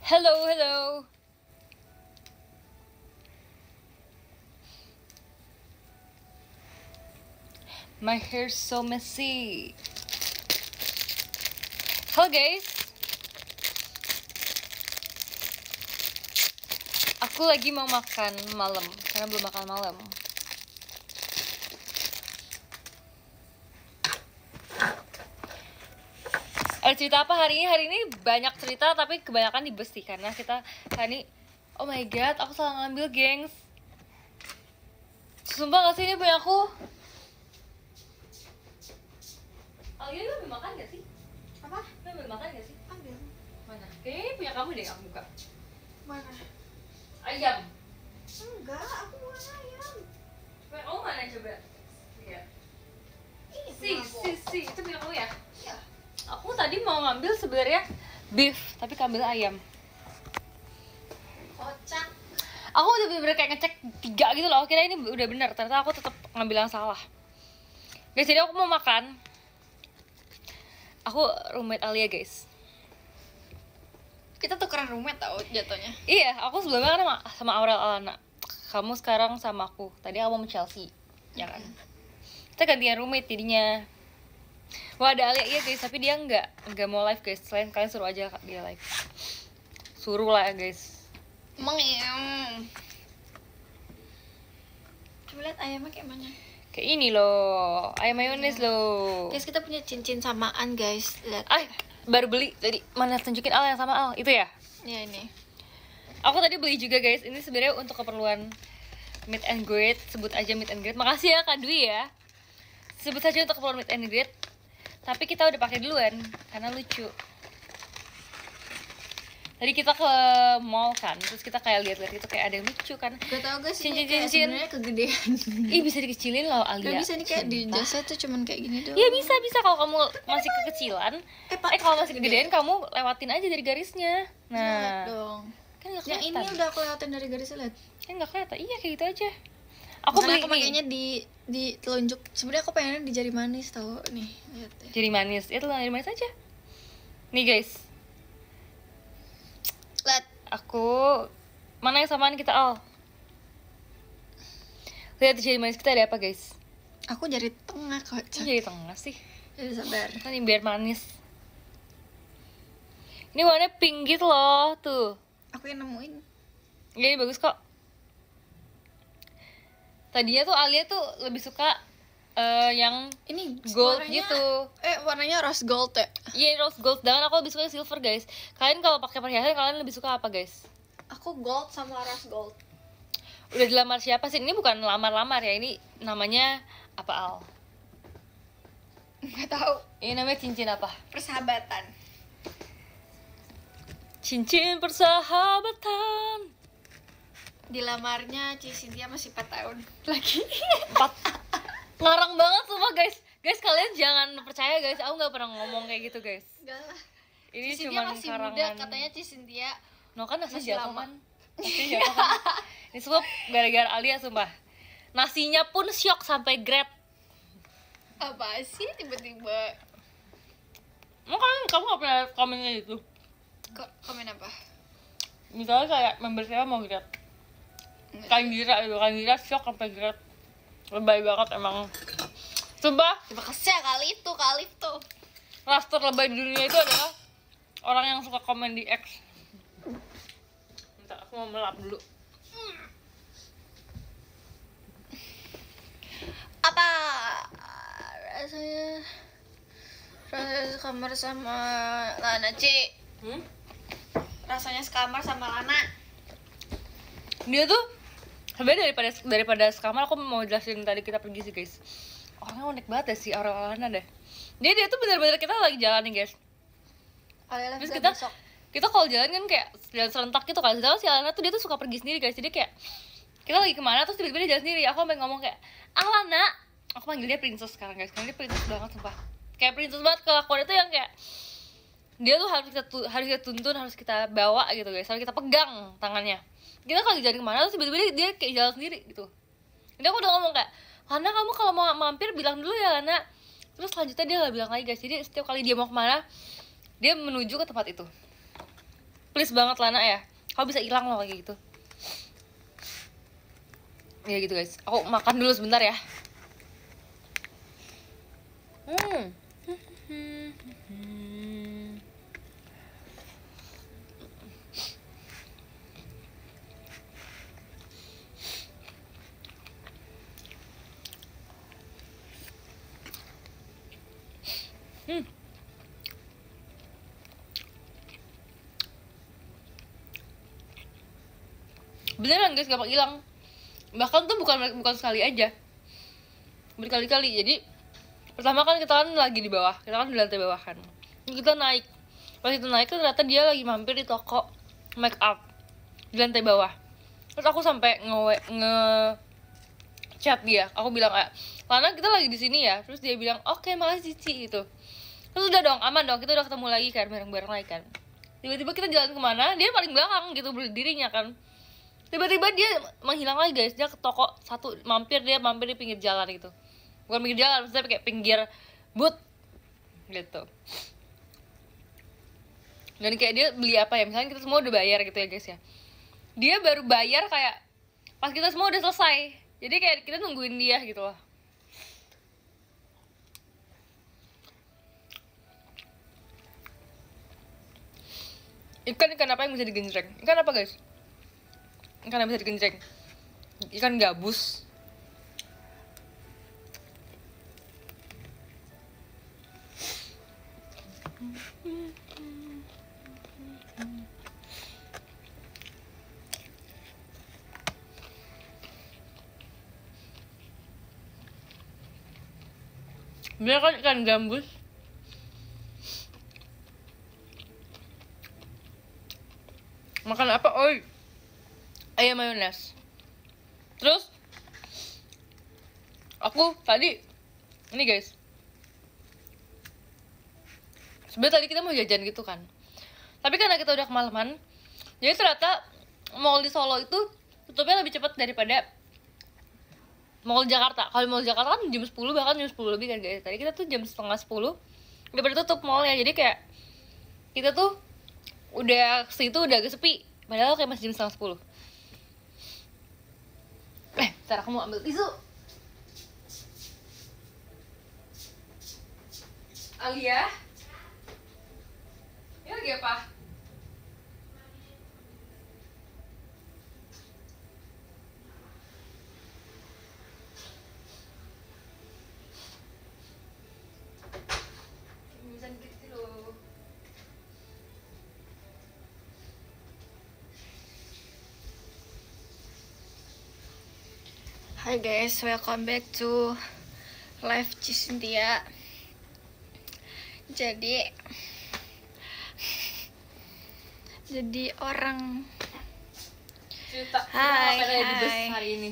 Hello, hello. My hair's so messy. Halo guys. Aku lagi mau makan malam karena belum makan malam. Ada cerita apa hari ini? Hari ini banyak cerita tapi kebanyakan di bus sih karena kita hari ini, oh my god, aku salah ngambil, gengs. Sumpah gak sih ini punya aku? Alia, lu ambil makan gak sih? Apa? Lu ambil makan gak sih? Ambil. Mana? Kayaknya punya kamu deh, aku buka. Mana? Ayam. Enggak, aku bukan ayam. Punya kamu mana coba? Lihat. Ini Si, itu punya kamu ya? Iya. Aku tadi mau ngambil sebenarnya beef, tapi kambil ayam. Kocak. Aku udah bener-bener kayak ngecek 3 gitu loh, kira ini udah bener, ternyata aku tetap ngambil yang salah. Guys, jadi aku mau makan. Aku roommate Alia, guys. Kita tukeran roommate tau jatuhnya. Iya, aku sebelumnya kan sama Aurel Alana. Kamu sekarang sama aku. Tadi aku mau Chelsea, ya kan? Kita gantian roommate jadinya. Wah, ada Alia, iya guys, tapi dia nggak mau live guys. Selain kalian suruh aja dia live. Suruh lah guys. Emang ayam. Coba lihat ayamnya kayak mana. Kayak ini loh, ayam mayones loh. Guys, kita punya cincin samaan guys. Lihat. Baru beli tadi. Mana tunjukin Al yang sama Al, itu ya? Ya ini. Aku tadi beli juga guys. Ini sebenarnya untuk keperluan meet and greet. Sebut aja meet and greet. Makasih ya Kak Dwi ya. Sebut saja untuk keperluan meet and greet. Tapi kita udah pakai duluan karena lucu. Tadi kita ke mall kan, terus kita kayak lihat-lihat itu kayak ada yang lucu kan. Gak tau guys, Cincin-cincin. ini kayak sebenarnya kegedean. Ih, bisa dikecilin loh Alia. Gak bisa nih kayak di Sumpah. jasa tuh cuman kayak gini doang. Iya bisa kalau kamu masih kekecilan. Kalau masih gede. kegedean kamu lewatin aja dari garisnya. Lihat Nah, dong. kan nggak Yang kelihatan. ini udah kelihatan dari garisnya, lihat. Kan nggak kelihatan. Iya kayak gitu aja. Aku beli Aku pakainya di telunjuk. Sebenarnya aku pengennya di jari manis tau nih. Lihat deh. jari manis. Itu jari manis aja. Nih guys, Lihat. aku mana yang samaan kita Al? Lihat di jari manis kita ada apa guys? Aku jari tengah Kok kocak. jadi tengah sih? Jadi sabar. Kan ini biar manis. Ini warnanya pink gitu loh, tuh. Aku yang nemuin. Ya, ini bagus kok. Tadinya tuh Alia tuh lebih suka yang Ini gold warnanya, gitu. Warnanya rose gold ya. Iya, rose gold. Sedangkan aku lebih suka silver guys. Kalian kalau pakai perhiasan kalian lebih suka apa guys? Aku gold sama rose gold. Udah dilamar siapa sih? Ini bukan lamar-lamar ya, ini namanya apa Al? Nggak tahu. Ini namanya cincin apa? Persahabatan. Cincin persahabatan. Dilamarnya Cynthia masih 4 tahun lagi. 4. Ngarang banget sumpah guys. Guys, kalian jangan percaya guys, aku nggak pernah ngomong kayak gitu guys. Enggak lah. Ini Cynthia cuma masih karangan. muda, katanya Cynthia. No kan nasi Masih jatuh lama. kan. Nasi jatuh kan. Ini semua gara-gara Alia sumpah. Nasinya pun syok sampai grade. Apa sih tiba-tiba? Makanya kamu gak pernah komennya itu. Kok komen apa? Misalnya kayak member saya mau grade. Kangira syok sampai grade. Lebay banget emang. Sumpah, Terima kasih ya kali itu. raster lebay di dunia itu adalah orang yang suka komen di X. Bentar, aku mau melap dulu. Apa rasanya sekamar sama Lana, Ci? Rasanya sekamar sama Lana. Dia tuh sebenarnya daripada sekamar, aku mau jelasin tadi kita pergi sih guys. Orangnya unik banget ya si Aurel Alana deh. Dia tuh benar-benar kita lagi jalan nih guys. Terus kita kalau jalan kan kayak jalan serentak gitu kan. Sedangkan si Alana tuh dia tuh suka pergi sendiri guys. Jadi kayak kita lagi kemana terus tiba-tiba dia jalan sendiri. Aku sampai ngomong kayak, Alana, aku panggil dia princess sekarang guys. Karena dia princess banget sumpah. Kayak princess banget, kelakuan itu yang kayak dia tuh harus kita tuntun, harus kita bawa gitu guys. Harus kita pegang tangannya. Kita kalau jalan kemana terus tiba-tiba dia kayak jalan sendiri gitu. Jadi aku udah ngomong kayak, Lana, kamu kalau mau mampir bilang dulu ya Lana. Terus selanjutnya dia gak bilang lagi guys. Jadi setiap kali dia mau kemana, dia menuju ke tempat itu. please banget Lana ya, kau bisa hilang loh kayak gitu. Ya gitu guys, aku makan dulu sebentar ya. Beneran guys, gampang hilang. Bahkan tuh bukan sekali aja, berkali-kali. Jadi pertama kan kita kan lagi di bawah, kita kan di lantai bawah kan, kita naik. Pas kita naik tuh ternyata dia lagi mampir di toko make up di lantai bawah. Terus aku sampai chat dia, aku bilang kayak, Lana kita lagi di sini ya. Terus dia bilang oke, makasih Cici gitu. Terus udah dong, aman dong, kita udah ketemu lagi kan, bareng-bareng lagi kan. Tiba-tiba kita jalan kemana, dia paling belakang gitu berdirinya kan. Tiba-tiba dia menghilang lagi guys, dia ke toko satu, mampir di pinggir jalan gitu. Bukan pinggir jalan, maksudnya kayak pinggir booth gitu. Dan kayak dia beli apa ya, misalnya kita semua udah bayar gitu ya guys ya, dia baru bayar kayak pas kita semua udah selesai. Jadi kayak kita nungguin dia gitu loh. Ikan apa yang bisa digenjreng? Ikan apa guys? Ikan yang bisa digenjreng? Ikan gabus. Bener kan ikan gambus? Makan apa? Oi, ayam mayones. Terus aku tadi ini guys, sebenarnya tadi kita mau jajan gitu kan, tapi karena kita udah kemalaman, jadi ternyata mall di Solo itu tutupnya lebih cepat daripada mall Jakarta. Kalau mall Jakarta kan jam 10, bahkan jam 10 lebih kan guys. Tadi kita tuh jam setengah 10 udah pada tutup mallnya. Jadi kayak kita tuh udah situ udah agak sepi, padahal kayak masih jam setengah 10. Ntar aku mau ambil tisu. Alia, ini lagi apa? Bisa dikit dulu. Hai guys, welcome back to live Cisintia. Jadi orang Cerita, Hai, kita ngapain aja di bus hai. hari ini?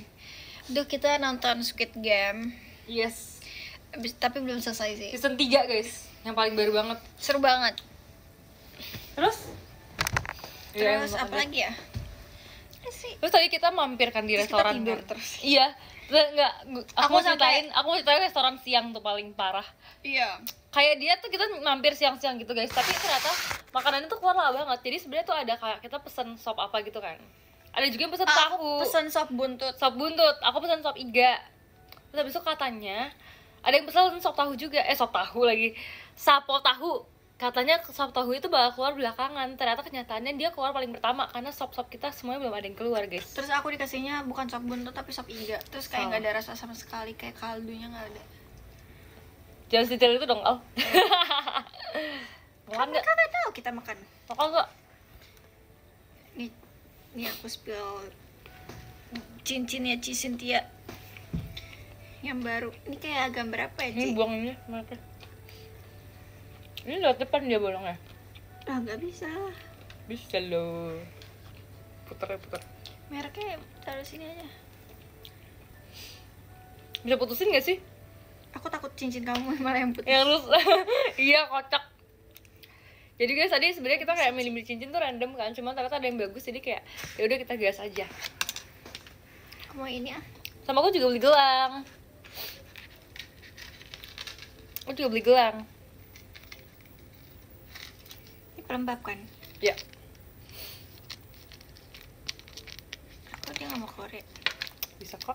Duh, kita nonton Squid Game. Yes, Tapi belum selesai sih. season 3 guys, yang paling baru banget. Seru banget. Terus Terus apa lagi ya? Sih. Terus tadi kita mampir kan di Terus kita restoran tidur kan? terus. Iya. Enggak, aku mau sampai- ceritain restoran siang tuh paling parah. Iya. Kayak dia tuh kita mampir siang-siang gitu guys, tapi ternyata makanannya tuh keluar lama banget. Jadi sebenarnya tuh ada kayak kita pesen sop apa gitu kan. Ada juga yang pesen tahu. Aku pesan sop buntut. Sop buntut, aku pesen sop iga. Terus habis itu katanya ada yang pesen sop tahu juga. Sop tahu lagi. Sapo tahu. Katanya sop tahu itu bakal keluar belakangan. Ternyata kenyataannya dia keluar paling pertama karena sop-sop kita semuanya belum ada yang keluar, guys. Terus aku dikasihnya bukan sop buntut tapi sop iga. Terus kayak nggak ada rasa sama sekali, kayak kaldunya nggak ada. Jangan detail itu dong, Al. Makan nggak? Kakak tahu kita makan. Makan nggak? Nih aku spill cincinnya Cisintia yang baru. Ini kayak gambar apa ya, Ci? Ini buang ini, mereka. Ini lewat depan dia bolongnya. Ah, nggak bisa. Bisa loh. Puter. Mereknya taruh sini aja. Bisa putusin nggak sih? Aku takut cincin kamu malah yang putih. Yang lu iya, kocak. Jadi guys, tadi sebenarnya kita kayak milih-milih cincin tuh random kan, cuma ternyata ada yang bagus, jadi kayak ya udah kita gas aja. Aku mau ini ah. Sama aku juga beli gelang. Aku juga beli gelang. Ini pelembab kan? Ya. nggak mau keluar ya? Bisa kok.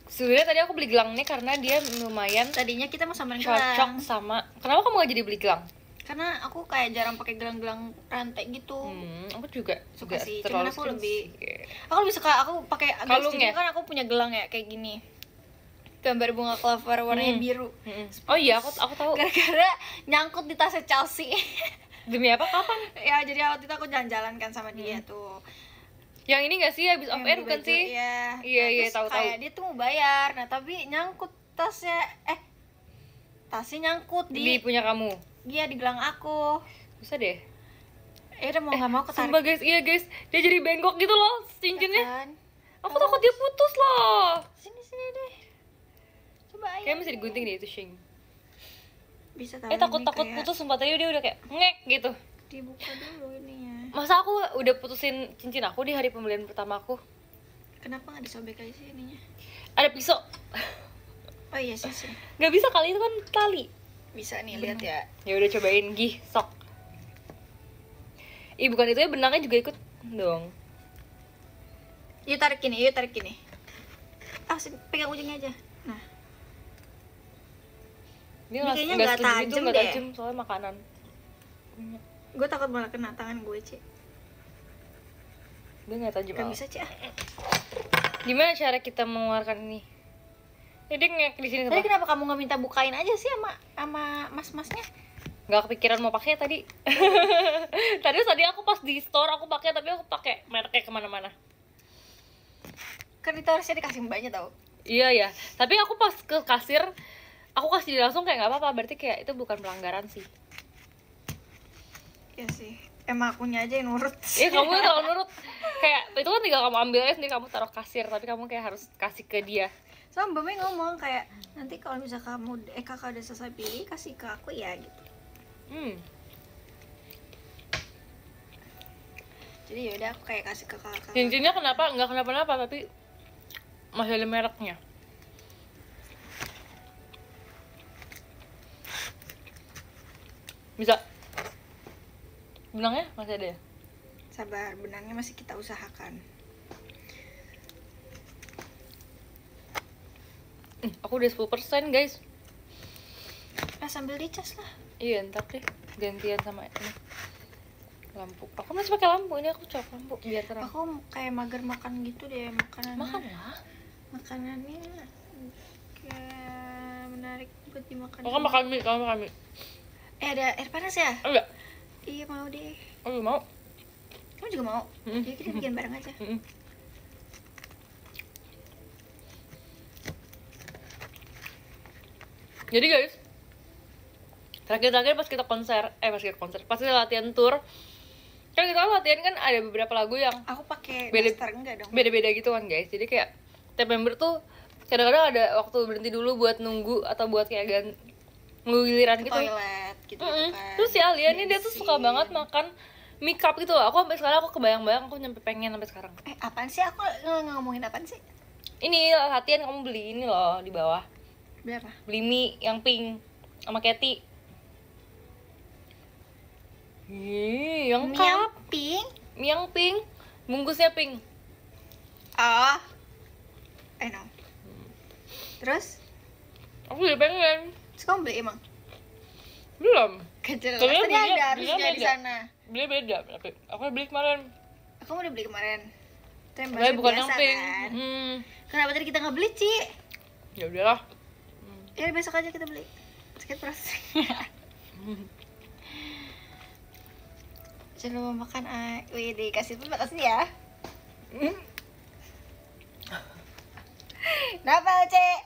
Sebenarnya tadi aku beli gelang nih karena dia lumayan Tadinya kita mau samain cocok gelang. sama. Kenapa kamu gak jadi beli gelang? Karena aku kayak jarang pakai gelang-gelang rantai gitu. Aku juga Suka juga sih, terlalu cuman aku sering lebih sih. aku lebih suka aku pakai Kalung jadi ya? kan aku punya gelang ya kayak gini. Gambar bunga clover warnanya biru. Oh iya, aku tahu. Gara-gara nyangkut di tasnya Chelsea. Demi apa? Kapan? Ya jadi waktu itu aku jalan-jalan kan sama dia tuh. Yang ini gak sih habis off Yang air beli bukan baju, sih? Iya. Iya, Nah, iya, terus tahu. Kayak dia tuh mau bayar. Nah, tapi nyangkut tasnya tasnya nyangkut Di di punya kamu. dia di gelang aku. Bisa deh. Udah mau nggak mau ketarik Sumpah guys, iya guys, dia jadi bengkok gitu loh cincinnya. kan. Aku takut dia putus loh. Sini deh. Coba ayo. Kayaknya mesti digunting deh itu Shing. Bisa tahu. Takut ini kayak putus, sumpah tadi dia udah kayak ngek gitu. Dibuka dulu ininya. Masa aku udah putusin cincin aku di hari pembelian pertama aku? Kenapa nggak disobek aja sih ininya? Ada pisau. Oh iya sih. Gak bisa kali, itu kan tali. Bisa nih lihat ya. Ya udah cobain gih, sok. Ih bukan itu ya, benangnya juga ikut dong. Yuk tarik gini. Pegang ujungnya aja. Nah, Dia Ini nggak kayaknya nggak nggak setuju gitu, tajam nggak deh. tajam soalnya makanan. gue takut malah kena tangan gue, Ci. Dia nggak tajam. Gak Al. bisa, Ci. Gimana cara kita mengeluarkan ini? Jadi ngek di sini. Tadi kenapa kamu nggak minta bukain aja sih sama mas-masnya? Nggak kepikiran mau pakai tadi. tadi aku pas di store aku pakai, tapi aku pakai mereknya kemana-mana. Kan itu harusnya dikasih mbaknya tau. Iya ya, tapi aku pas ke kasir aku kasih dia langsung kayak nggak apa-apa, berarti kayak itu bukan pelanggaran sih. Iya sih. Emang akunya aja yang nurut. Iya kamu yang terlalu nurut. Kayak itu kan tinggal kamu ambil aja sendiri, kamu taruh kasir, tapi kamu kayak harus kasih ke dia. Soalnya mbaknya ngomong kayak nanti kalau misal kakak udah selesai pilih kasih ke aku ya gitu. Jadi yaudah aku kayak kasih ke kakak. Cincinnya kenapa nggak kenapa-napa, tapi masih ada mereknya. Bisa. Benangnya masih ada ya? Sabar, benangnya masih kita usahakan. Aku udah 10% guys. Sambil dicas lah. Iya ntar deh gantian sama ini lampu. Aku masih pakai lampu, ini aku colok lampu biar terang. Aku kayak mager makan gitu deh makanannya. Makan lah. Makanannya kayak menarik buat dimakan. Aku makan mie, kamu makan mie. Ada air panas ya? Enggak. Iya mau deh. Aku mau. Kamu juga mau? Jadi kita bikin bareng aja. Jadi guys, terakhir pas kita latihan tour, kan kita latihan kan ada beberapa lagu yang Aku pakai Beda- daster enggak dong? beda-beda gitu kan guys. Jadi kayak tiap member tuh kadang-kadang ada waktu berhenti dulu buat nunggu atau buat kayak nunggu giliran gitu. Toilet gitu, kan. Terus si Alia nih dia tuh suka banget makan mie cup gitu loh. Aku sampai sekarang aku kebayang-bayang, aku nyampe pengen sampai sekarang. Apaan sih? Aku ngomongin apaan sih? Ini latihan kamu beli ini loh di bawah. Berapa? Beli mie yang pink sama Cathy. Yang Mie cup. yang pink? Mie yang pink. Bungkusnya pink. Oh, I know. Terus? Aku jadi pengen. Terus kamu beli emang? Belum. Kejelas. Soalnya Tadi belinya- ada harusnya belinya di beda. sana. Beli beda, tapi aku beli kemarin. Kamu udah beli kemarin? Itu yang Tapi bahasa bukan biasa yang pink. kan? Kenapa tadi kita nggak beli, Ci? Ya udahlah. Ya besok aja kita beli. Sakit perut. Jangan lupa makan wih dikasih pun makasih ya. Kenapa, Cek?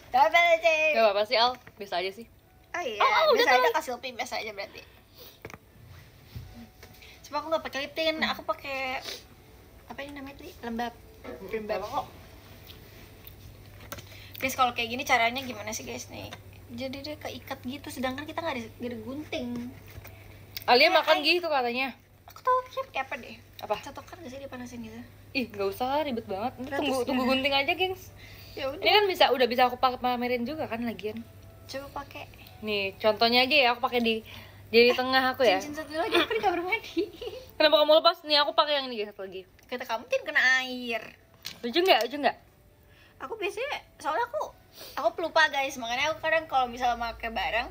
Kenapa, Cek? Gak apa-apa sih Al, biasa aja sih. Oh iya, Oh, udah biasa aja tahu. kasih lebih biasa aja berarti. Cuma aku nggak pakai lip tint, aku pakai apa ini namanya tadi? Lembab. Kok Guys, kalau kayak gini caranya gimana sih guys nih? Jadi dia keikat gitu, sedangkan kita nggak ada gunting. Alia Ya, makan gitu katanya. Aku tahu kayak apa deh? Apa? Catokan gak sih dipanasin gitu? Ih, gak usah lah, ribet banget. Ini Gratis tunggu ya. gunting aja, gengs. Ya Ini udah, kan udah bisa aku pamerin juga kan lagian. coba pakai Nih, contohnya aja ya, aku pakai di tengah aku ya. cincin satu lagi aku di kamar mandi. Kenapa kamu lepas? Nih aku pakai yang ini guys, satu lagi. Kata kamu Tin kena air. Lucu nggak? Aku biasanya soalnya aku pelupa guys, makanya aku kadang kalau misalnya pakai barang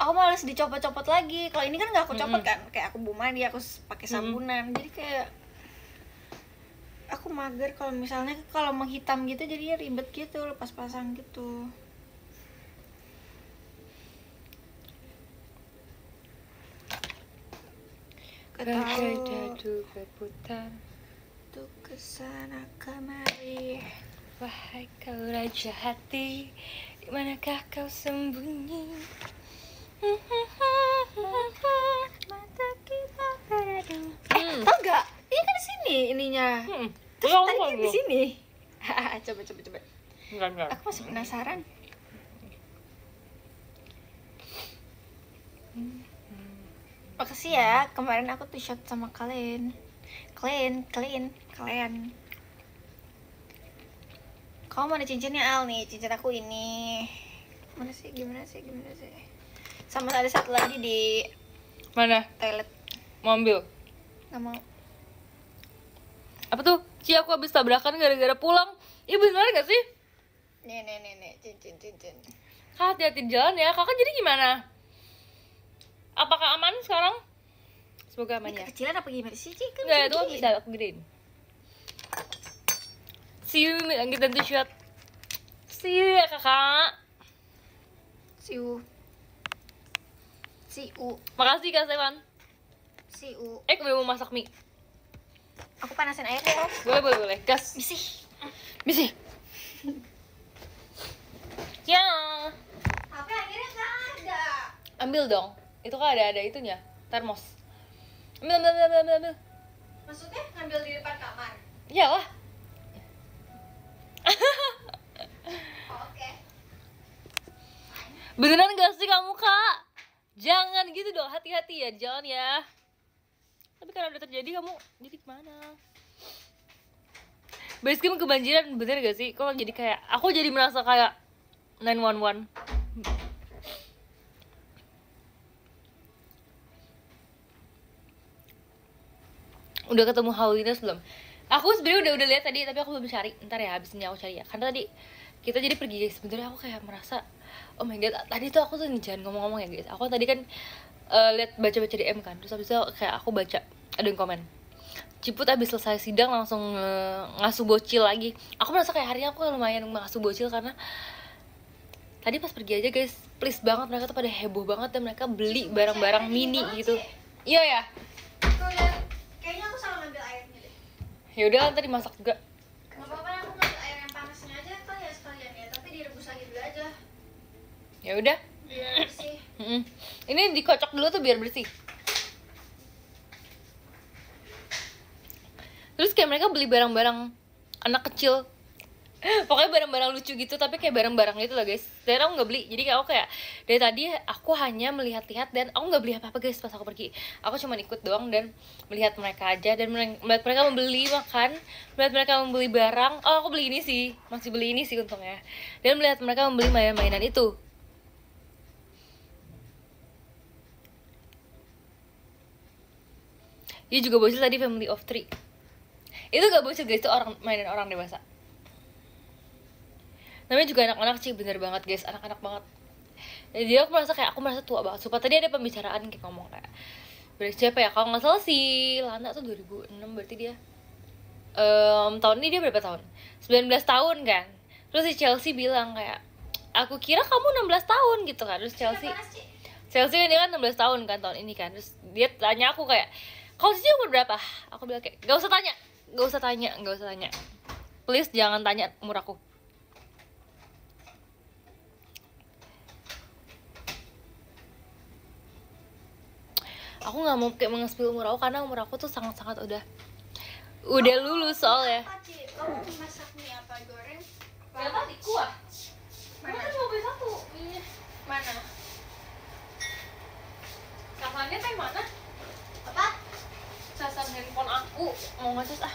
aku malas dicopot-copot lagi. Kalau ini kan nggak aku copot kan, kayak aku bau mandi, aku pakai sabunan, jadi kayak aku mager kalau misalnya kalau menghitam gitu jadinya ribet gitu, lepas pasang gitu. Dadu berputar tuh kesana kemari. Wahai kau raja hati, dimanakah kau sembunyi? Mata kita beradu. Tau gak? Ini kan di sini ininya. Terus tadi kan di sini. Coba. Enggak. Aku masih penasaran. Makasih ya, kemarin aku tuh shot sama kalian. Kalian. Kamu mana cincinnya Al nih? Cincin aku ini. Mana sih? Gimana sih? Sama ada satu lagi di Mana? toilet. Mau ambil? Gak mau. Apa tuh? Aku habis tabrakan gara-gara pulang. Iya bener gak sih? Nih, cincin. Kak, hati-hati jalan ya. Kakak jadi gimana? Apakah aman sekarang? Semoga aman Ini ya. kekecilan apa gimana sih? Kan Enggak, itu gini. bisa aku gedein. See you lanjut nanti shot. See you ya kakak. See you. Makasih Kak Stefan. See you. Gue mau masak mie. Aku panasin airnya. Boleh. Gas. Misi. Ya. Tapi akhirnya nggak ada. Ambil dong. Itu kan ada itunya. Termos. Ambil. Maksudnya ngambil di depan kamar? Iyalah. Oke. Beneran gak sih kamu Kak? Jangan gitu dong, hati-hati ya, jangan ya. Tapi karena udah terjadi kamu jadi gimana? Basecamp kebanjiran, bener gak sih? Kok jadi kayak, aku jadi merasa kayak 911. Udah ketemu Haulinas belum? Aku sebenarnya udah lihat tadi, tapi aku belum cari. Ntar ya, habis ini aku cari ya. Karena tadi kita jadi pergi guys. Sebenarnya aku kayak merasa, oh my god, tadi tuh aku tuh jangan ngomong-ngomong ya guys. Aku tadi kan lihat baca-baca DM kan. Terus habis itu kayak aku baca ada yang komen. Ciput abis selesai sidang langsung ngasuh bocil lagi. Aku merasa kayak harinya aku lumayan ngasuh bocil karena tadi pas pergi aja guys, please banget mereka tuh pada heboh banget dan mereka beli barang-barang mini gitu. Iya ya. Tuh lihat, kayaknya aku salah ngambil airnya deh. Ya udah ntar dimasak juga. Gak apa-apa, aku ngambil air yang panasnya aja kan ya sekalian ya, tapi direbus lagi dulu aja. Ya udah. Biar bersih. Ini dikocok dulu tuh biar bersih. Terus kayak mereka beli barang-barang anak kecil, pokoknya barang-barang lucu gitu, tapi kayak barang-barang gitu lah guys. Dan aku nggak beli, jadi kayak aku kayak dari tadi aku hanya melihat-lihat dan aku nggak beli apa-apa guys pas aku pergi. Aku cuma ikut doang dan melihat mereka aja dan melihat mereka membeli makan, melihat mereka membeli barang. Oh aku beli ini sih, masih beli ini sih untungnya. Dan melihat mereka membeli mainan-mainan itu. Dia juga bocil tadi family of 3. Itu gak bocil guys, itu orang mainan orang dewasa. Namanya juga anak-anak sih, bener banget guys, anak-anak banget. Jadi aku merasa tua banget. Supaya tadi ada pembicaraan kayak ngomong kayak berarti siapa ya, kalau nggak salah si Lana tuh 2006 berarti dia tahun ini dia berapa tahun? 19 tahun kan. Terus si Chelsea bilang kayak aku kira kamu 16 tahun gitu kan. Terus Chelsea ini kan 16 tahun kan tahun ini kan. Terus dia tanya aku kayak kalau sih umur berapa? Aku bilang kayak gak usah tanya. Please jangan tanya umur aku. Aku nggak mau kayak mengespil umur aku karena umur aku tuh sangat-sangat udah lulus soalnya. Kamu masak mie apa, goreng? Gak tadi kuah. Mana? Kan cuma beli satu. Iya. Mana? Casannya teh mana? Apa? Casan handphone aku mau ngecas ah.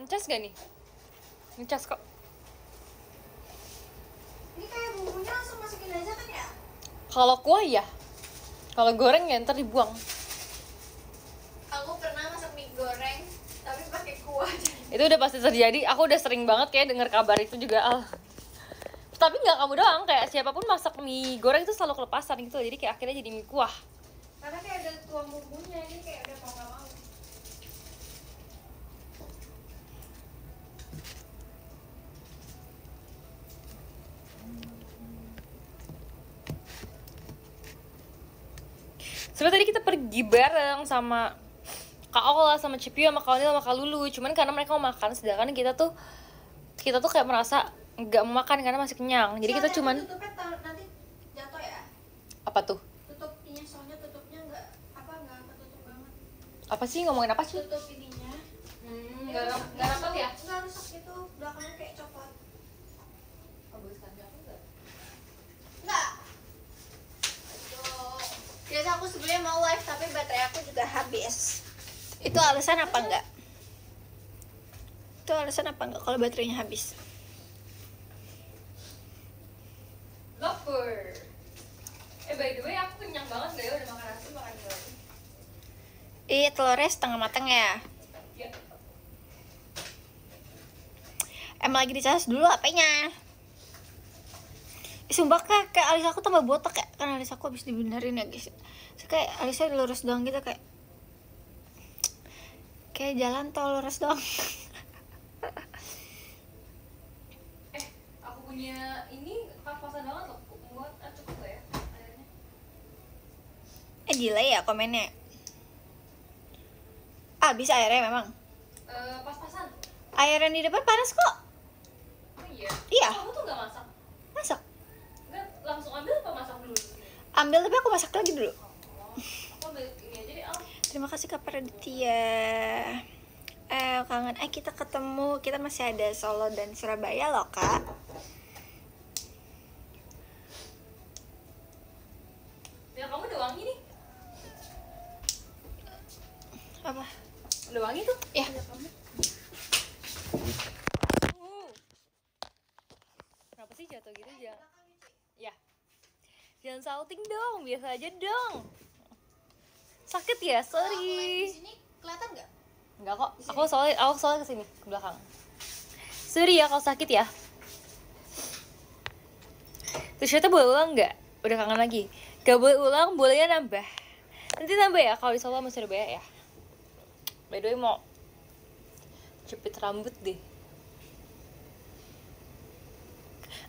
Ngecas gak nih? Ngecas kok. Kalau kuah ya, kalau goreng ya ntar dibuang. Aku pernah masak mie goreng tapi pakai kuah. Itu udah pasti terjadi. Aku udah sering banget kayak denger kabar itu juga. Tapi nggak kamu doang, kayak siapapun masak mie goreng itu selalu kelepasan gitu. Jadi kayak akhirnya jadi mie kuah. Karena kayak ada tuang bumbunya, ini kayak udah mau nggak mau. Sebenarnya tadi kita pergi bareng sama Kak Ola, sama Cipi, sama Kak Onil, sama Kak Lulu. Cuman karena mereka mau makan, sedangkan kita tuh kayak merasa nggak mau makan karena masih kenyang. Jadi kita cuman Tutupnya nanti jatuh ya. apa tuh? Tutup ininya, soalnya tutupnya nggak ketutup banget. Apa sih, ngomongin apa sih? Tutup ininya. Nggak rapat ya? Nggak rusak itu, belakangnya kayak coklat. Nggak. Aduh. Biasa aku sebenarnya mau live tapi baterai aku juga habis. Itu alasan apa enggak? Itu alasan apa enggak kalau baterainya habis? Lapar. By the way, aku kenyang banget gak ya udah makan nasi, makan lagi. Telurnya setengah matang ya. Ya. Emang lagi dicas dulu apanya? Sumpah kayak alis aku tambah botak ya. Kan alis aku habis dibenerin ya guys. Kayak alisnya lurus doang gitu, kayak jalan tol lurus doang. Aku punya ini pas-pasan banget loh. Buat cukup gak ya airnya? Delay ya komennya. Habis airnya memang. Pas-pasan. Air yang di depan panas kok. Oh iya? Iya. Kamu tuh gak masak? Masak. Nggak, langsung ambil apa masak dulu? Ambil tapi aku masak lagi dulu. Aku ambil ini aja deh, Al. Terima kasih Kak Praditya. Kangen. Kita ketemu. Kita masih ada Solo dan Surabaya loh Kak. Ya kamu udah wangi nih. Apa? Udah wangi tuh? Ya. Kenapa sih jatuh gitu ya? Ya. Jangan salting dong, biasa aja dong. Sakit ya, sorry. Di sini kelihatan nggak? Enggak kok. Aku soalnya kesini ke belakang. Sorry ya kalau sakit ya. T-shirtnya boleh ulang nggak? Udah kangen lagi. Gak boleh ulang, bolehnya nambah. Nanti nambah ya kalau di Solo sama Surabaya ya. By the way mau jepit rambut deh.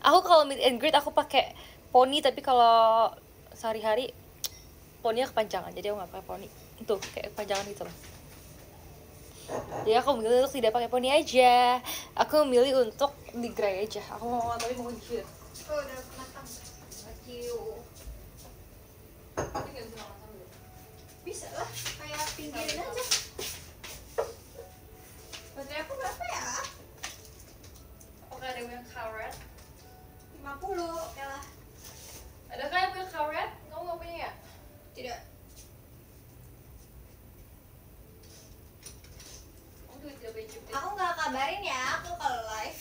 Aku kalau meet and greet aku pakai poni, tapi kalau sehari-hari poninya kepanjangan, jadi aku nggak pakai poni. Tuh kayak kepanjangan gitu loh. Ya aku memilih untuk tidak pakai poni aja. Aku memilih untuk di gray aja. Aku mau tapi mau jepit. Oh, udah matang. Thank you. Tapi nggak bisa makan dulu. Bisa lah, kayak pinggirin aja. Baterai aku berapa ya? Apakah ada yang punya karet? 50, oke lah. Adakah yang punya karet? Kamu nggak punya ya? Tidak. Kamu tuh tidak punya jepit. Aku nggak kabarin ya, aku kalau live.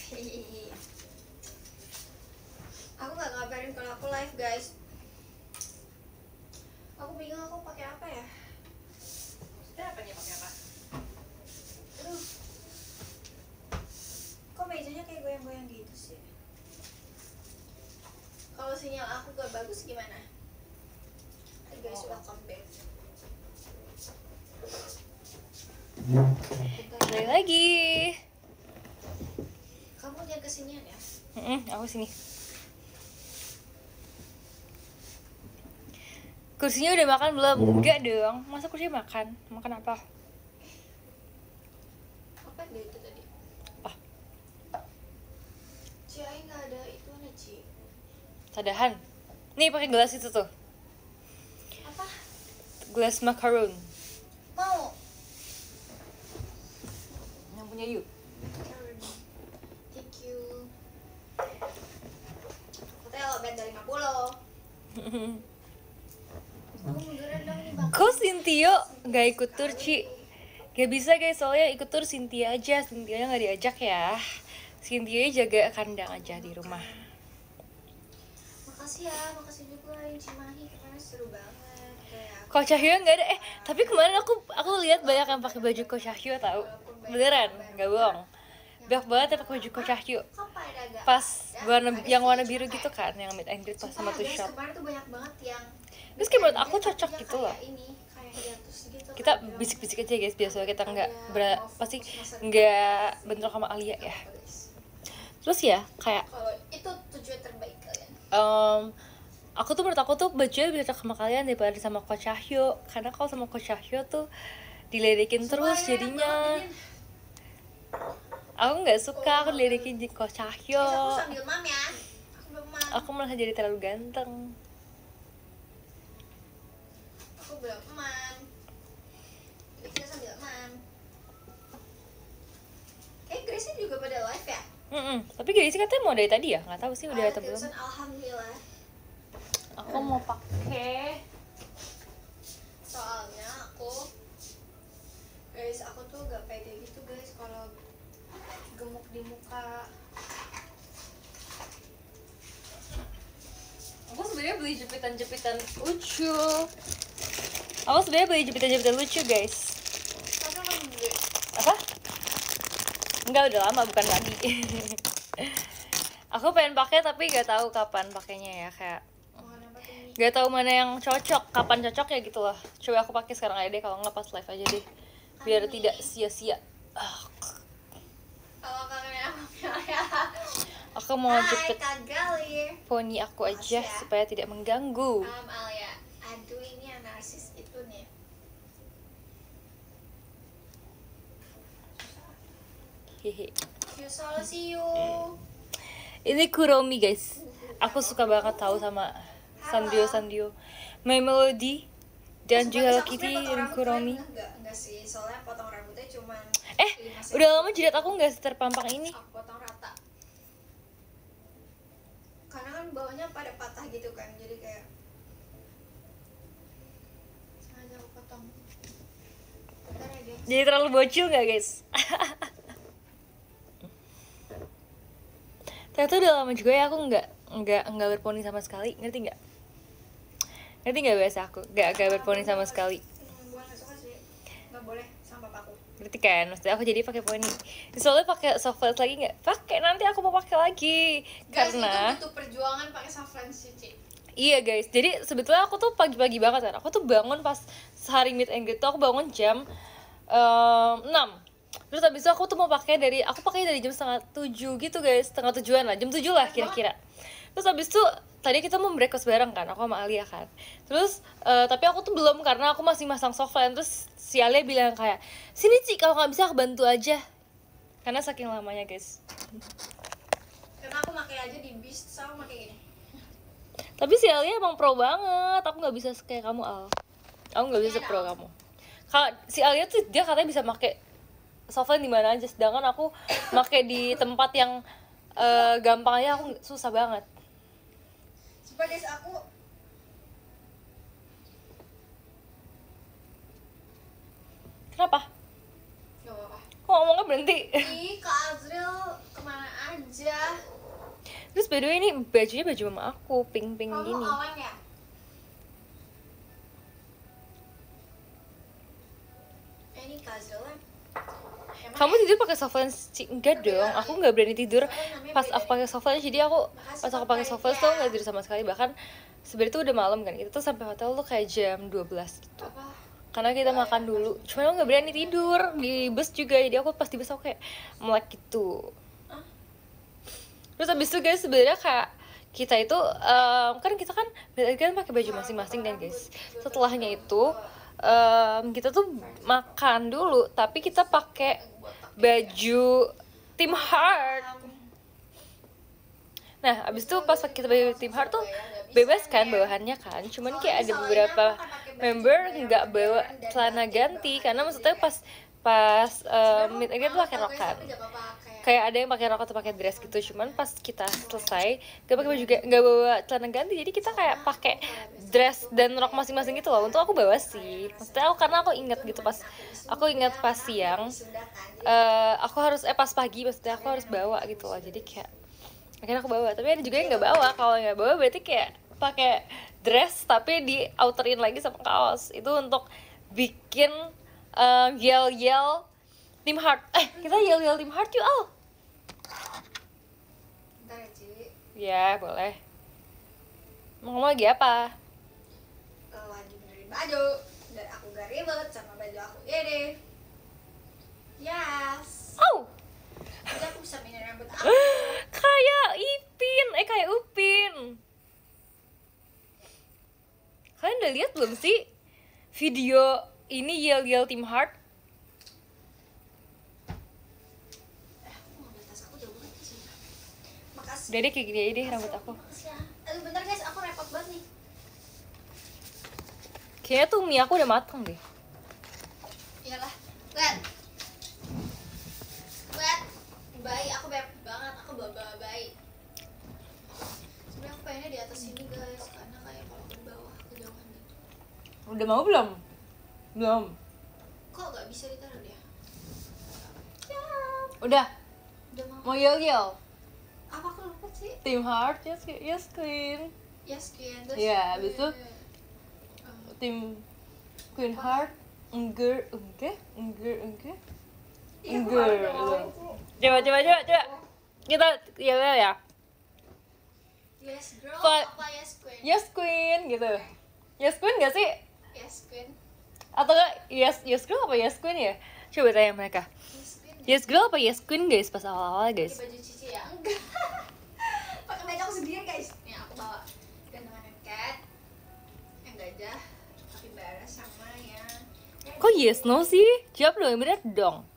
Aku nggak kabarin kalau aku live guys. Aku bingung aku pakai apa ya. Maksudnya apa nih, pakai apa? Aduh. Kok mejanya kayak goyang-goyang gitu sih? Kalau sinyal aku gak bagus gimana? Hai guys, welcome back. Balik lagi. Kamu jangan kesinian ya. Aku sini. Kursinya udah makan belum? Enggak dong. Masa kursinya makan? Makan apa? Apa dia itu tadi? Apa? Ci, Ai nggak ada itu nih Ci. Sadahan. Nih pakai gelas itu tuh. Apa? Gelas macaron. Mau? Yang punya you. Thank you. Katanya lo band dari 50. Kamu munduran dong nih bang. Kok Cynthia gak ikut tur, Ci? Gak bisa guys, soalnya ikut tur Cynthia aja. Cynthia gak diajak ya. Cynthia jaga kandang aja di rumah. Makasih ya, makasih juga kemarin Cimahi kemarin seru banget kayak Ko Cahyo nggak ada. Tapi kemarin aku lihat banyak yang pakai baju Ko Cahyo tahu. Beneran, nggak bohong. Banyak banget yang pakai baju Ko Cahyo. Pas yang warna biru gitu kan, yang meet and greet pas sama tuh shop. kemarin tuh banyak banget yang Terus kayak menurut aku cocok gitu loh. kayak hiatus gitu Kita bisik-bisik aja guys, biasa kita nggak pasti nggak bentrok sama Alia ya. Terus ya kayak kalau itu tujuan terbaik kalian menurut aku tuh bajunya lebih cocok sama kalian daripada sama Ko Cahyo, karena kalau sama Ko Cahyo tuh diledekin terus jadinya. Aku nggak suka, aku diledekin di Ko Cahyo. aku sambil mam ya Aku malah jadi terlalu ganteng. aku belum mam jadi kita sambil mam Gracie juga pada live ya Tapi Gracie katanya mau dari tadi ya, nggak tahu sih udah atau belum. alhamdulillah Aku mau pakai. soalnya aku tuh gak pede gitu guys kalau gemuk di muka. Aku sebenarnya beli jepitan-jepitan lucu. Guys. Tapi kan beli Apa? Enggak, udah lama, bukan lagi. Aku pengen pakai tapi gak tahu kapan pakainya ya, kayak gak tahu mana yang cocok, kapan cocok ya gitu loh. Coba aku pakai sekarang aja deh, kalau nggak pas live aja deh, biar tidak sia-sia. kalau kalian ya Aku mau jepit Gali poni aku aja supaya tidak mengganggu. Alia aduh ini yang narsis itu nih Hehe. see you Ini Kuromi guys. Aku suka banget tahu sama Sanrio, My Melody dan juga Hello Kitty dan Kuromi. Enggak sih, soalnya potong rambutnya cuman Udah lama jidat aku nggak terpampang ini. aku potong rata karena kan bawahnya pada patah gitu kan, jadi kayak sengaja aku potong. Bentar ya guys. Jadi terlalu bocil nggak guys? Ternyata udah lama juga ya aku nggak berponi sama sekali, ngerti nggak biasa aku nggak berponi sama sekali. Gue nggak suka sih, nggak boleh sama papaku. Ngerti kan, maksudnya aku jadi pakai poni. Soalnya pakai soft lens lagi nggak pakai, nanti aku mau pakai lagi karena itu butuh perjuangan pakai soft lens cuci. iya guys, jadi sebetulnya aku tuh pagi-pagi banget kan. Aku tuh bangun pas sehari meet and greet tuh aku bangun jam 6. Terus habis itu aku tuh mau pakai dari jam 6:30 gitu guys, 6:30-an lah, jam 7 lah kira-kira. Terus habis itu tadi kita mau breakfast bareng kan, aku sama Alia kan. Terus tapi aku tuh belum karena aku masih masang soft lens. Terus si Alia bilang kayak, sini Ci, kalau nggak bisa aku bantu aja. Karena saking lamanya guys. Karena aku pakai aja di bis, sama pakai gini. Tapi si Alia emang pro banget, aku nggak bisa kayak kamu Al. Aku nggak bisa pro kamu. Kalau si Alia tuh dia katanya bisa pakai soft lens di mana aja, sedangkan aku pakai di tempat yang gampang aja aku susah banget. Coba guys, aku Kenapa? nggak apa-apa. Kok ngomongnya berhenti? Ih, Kak Azril kemana aja? Terus by the way ini bajunya baju mama aku, pink-pink Kamu gini. awan ya? Ini Kak Azril kan? Kamu tidur pakai soft lens? Enggak dong, aku nggak berani tidur pas aku pakai soft lens. Jadi pas aku pakai soft lens tuh nggak tidur sama sekali. Bahkan sebenarnya tuh udah malam kan, kita tuh sampai hotel tuh kayak jam 12 gitu. Karena kita makan dulu, cuma aku nggak berani tidur di bus juga. Jadi aku pas di bus aku kayak melek gitu. Terus abis itu guys, sebenarnya kayak kita itu kan kita kan pakai baju masing-masing dan guys, setelahnya itu kita tuh makan dulu, tapi kita pakai baju Tim Heart. Nah abis itu pas kita baju Tim Heart tuh bebas kan bawahannya kan, cuman kayak ada beberapa member nggak bawa celana ganti karena maksudnya pas meet again tuh pakai rok kan, kayak ada yang pakai rok atau pakai dress gitu. Cuman pas kita selesai gak pakai baju, nggak bawa celana ganti, jadi kita kayak pakai dress dan rok masing-masing gitu loh. Untuk aku bawa sih, maksudnya karena aku inget gitu pas siang aku harus pas pagi maksudnya aku harus bawa gitu loh. Jadi kayak akhirnya aku bawa, tapi ada juga yang nggak bawa. Kalau nggak bawa berarti kayak pakai dress tapi di outerin lagi sama kaos. Itu untuk bikin yell Team Heart. Kita yell Team Heart yuk, Al. Bentar ya, Ci. Ya, boleh. Mau ngomong lagi apa? Lagi benerin baju. Dan aku gak ribet sama baju aku. Iya deh. Yes. Oh, Jadi aku bisa minin rambut aku. kayak kayak Upin. Kalian udah lihat belum sih video ini yell Team Heart? Aku ngambil tas aku jauh banget sih. Makasih. Udah deh, kayak gini aja deh rambut aku. Makasih ya. Aduh bentar guys, aku repot banget nih. Kayaknya tuh mie aku udah matang deh. Iyalah. Lihat. Bayi, aku banyak banget. Aku bawa bayi. Sebenarnya aku pengennya di atas sini guys, karena kayak kalau ke bawah kejauhan gitu. Udah mau belum? Belum. Kok gak bisa ditaruh dia? Udah. Udah mau. Mau yell. Apa aku lupa sih? Team Heart, yes Queen. Yes, Kian. Iya, habis itu Team Queen Heart, engger. Coba. Kita yell ya. Yes girl But- apa yes queen? Yes Queen gitu. Yes Queen gak sih? Yes queen. Atau gak yes girl apa yes Queen ya? Coba tanya mereka. Yes queen. Yes girl apa yes Queen guys pas awal-awal guys? Pakai baju Cici ya? Enggak. Pakai baju aku sendiri guys. Nih aku bawa gantungan cat, yang gajah, capybara sama yang Kok yes no sih? Jawab dong, yang bener dong.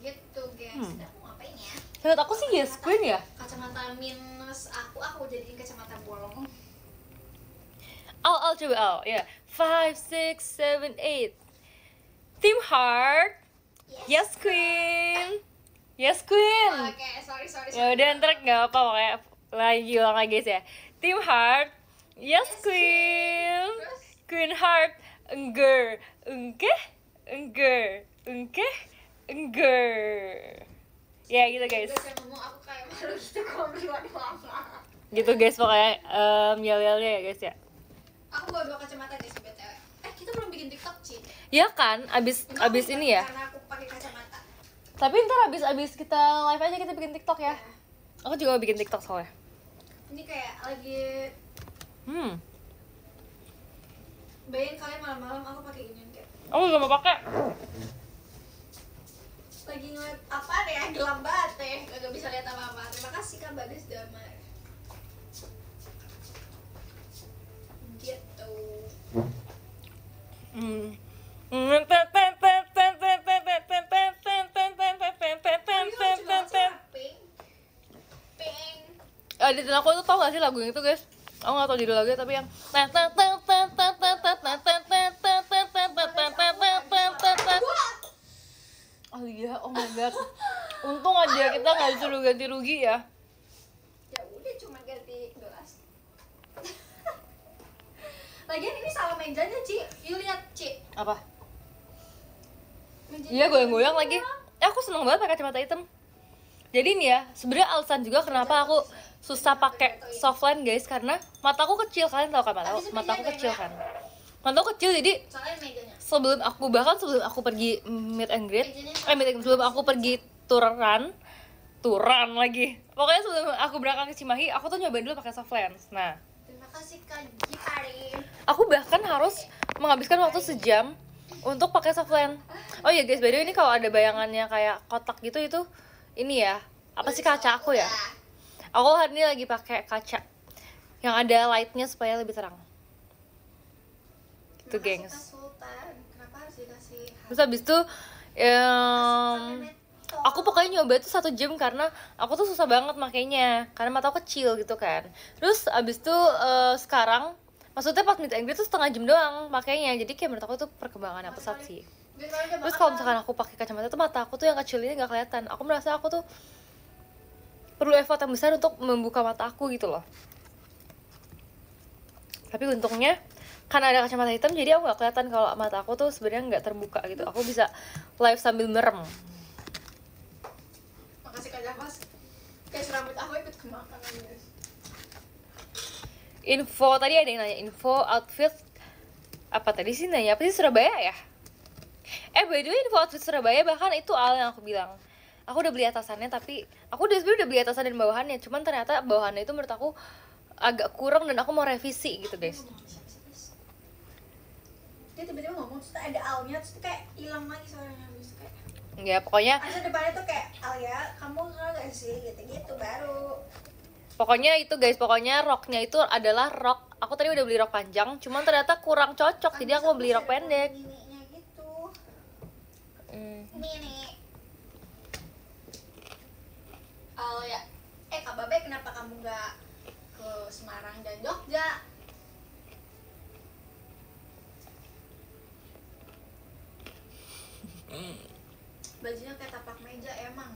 gitu guys. Udah mau ngapain ya? Menurut aku sih yes Queen ya. Kacamata minus aku jadiin kacamata bolong. Al coba Al, ya. 5, 6, 7, 8. Team Heart. Yes Queen. Yes Queen. Oke, sorry. Ya udah ntar nggak apa kayak lagi ulang lagi guys ya. Team Heart. Yes Queen. Terus Queen Heart. Engger. Ya gitu guys. guys yang ngomong aku kayak malu gitu kalau berdua lama. Gitu guys pokoknya yel-yelnya ya guys ya. Aku bawa 2 kacamata guys BTW. Kita belum bikin TikTok, Ci. Ya kan, abis ini ya. Karena aku pakai kacamata. Tapi ntar abis kita live aja kita bikin TikTok ya. Aku juga mau bikin TikTok soalnya. Ini kayak lagi bayangin kalian malam-malam aku pakai ginian kayak Aku nggak mau pakai. lagi ngeliat apa deh, gelap banget deh, gak bisa lihat apa-apa. Terima kasih Kak Bagas Damar. Gitu. Di telepon aku tuh tau gak sih lagu yang itu guys? Aku gak tau judul lagunya tapi yang oh iya, oh my god. Untung aja kita gak disuruh ganti rugi ya. Ya udah cuma ganti gelas. Lagian ini salah mejanya, Ci. You lihat, Ci. Apa? Mejanya Iya goyang-goyang lagi. Aku seneng banget pakai kacamata hitam. Jadi nih ya, sebenarnya alasan juga kenapa aku susah pakai softline guys, karena mataku kecil. Kalian tahu kan mataku kecil kan? Mataku kecil jadi soalnya mejanya. sebelum aku pergi meet and greet, sebelum aku pergi turan lagi. Pokoknya sebelum aku berangkat ke Cimahi, aku tuh nyobain dulu pakai soft lens. Nah, Terima kasih Kak Gipari. aku bahkan harus menghabiskan waktu sejam untuk pakai soft lens. Oh iya guys, by the way ini kalau ada bayangannya kayak kotak gitu itu ini ya, apa sih kaca aku ya? Aku hari ini lagi pakai kaca yang ada lightnya supaya lebih terang. Itu gengs. Sultan. Kenapa harus dikasih Terus habis itu aku pokoknya nyoba itu 1 jam karena aku tuh susah banget makainya karena mata aku kecil gitu kan. Terus abis itu sekarang maksudnya pas meet and greet tuh 1/2 jam doang makainya, jadi kayak menurut aku tuh perkembangan yang pesat sih. Terus kalau misalkan aku pakai kacamata tuh mata aku tuh yang kecil ini nggak kelihatan. Aku merasa aku tuh perlu effort yang besar untuk membuka mata aku gitu loh. Tapi untungnya karena ada kacamata hitam jadi aku nggak kelihatan kalau mata aku tuh sebenarnya nggak terbuka gitu. Aku bisa live sambil merem. Makasih Kak Javas. Guys, rambut aku ikut kemakan guys. Info, tadi ada yang nanya info outfit. Apa tadi sih nanya? Apa sih, Surabaya ya? By the way, info outfit Surabaya bahkan itu Al yang aku bilang. Aku udah beli atasannya, tapi aku sebenarnya udah beli atasan dan bawahannya. Cuman ternyata bawahannya itu menurut aku agak kurang dan aku mau revisi gitu guys. Dia tiba-tiba ngomong, terus ada Alnya, terus kayak hilang lagi suaranya. Terus kayak Ya pokoknya depannya tuh kayak, Al ya, kamu nggak sih, gitu-gitu baru. Pokoknya itu guys, pokoknya roknya itu adalah rok. Aku tadi udah beli rok panjang, cuman ternyata kurang cocok, jadi aku mau beli rok pendek. Mininya gitu. Mini. Oh ya, Kak Babe, kenapa kamu nggak ke Semarang dan Jogja? Bajunya kayak tapak meja emang.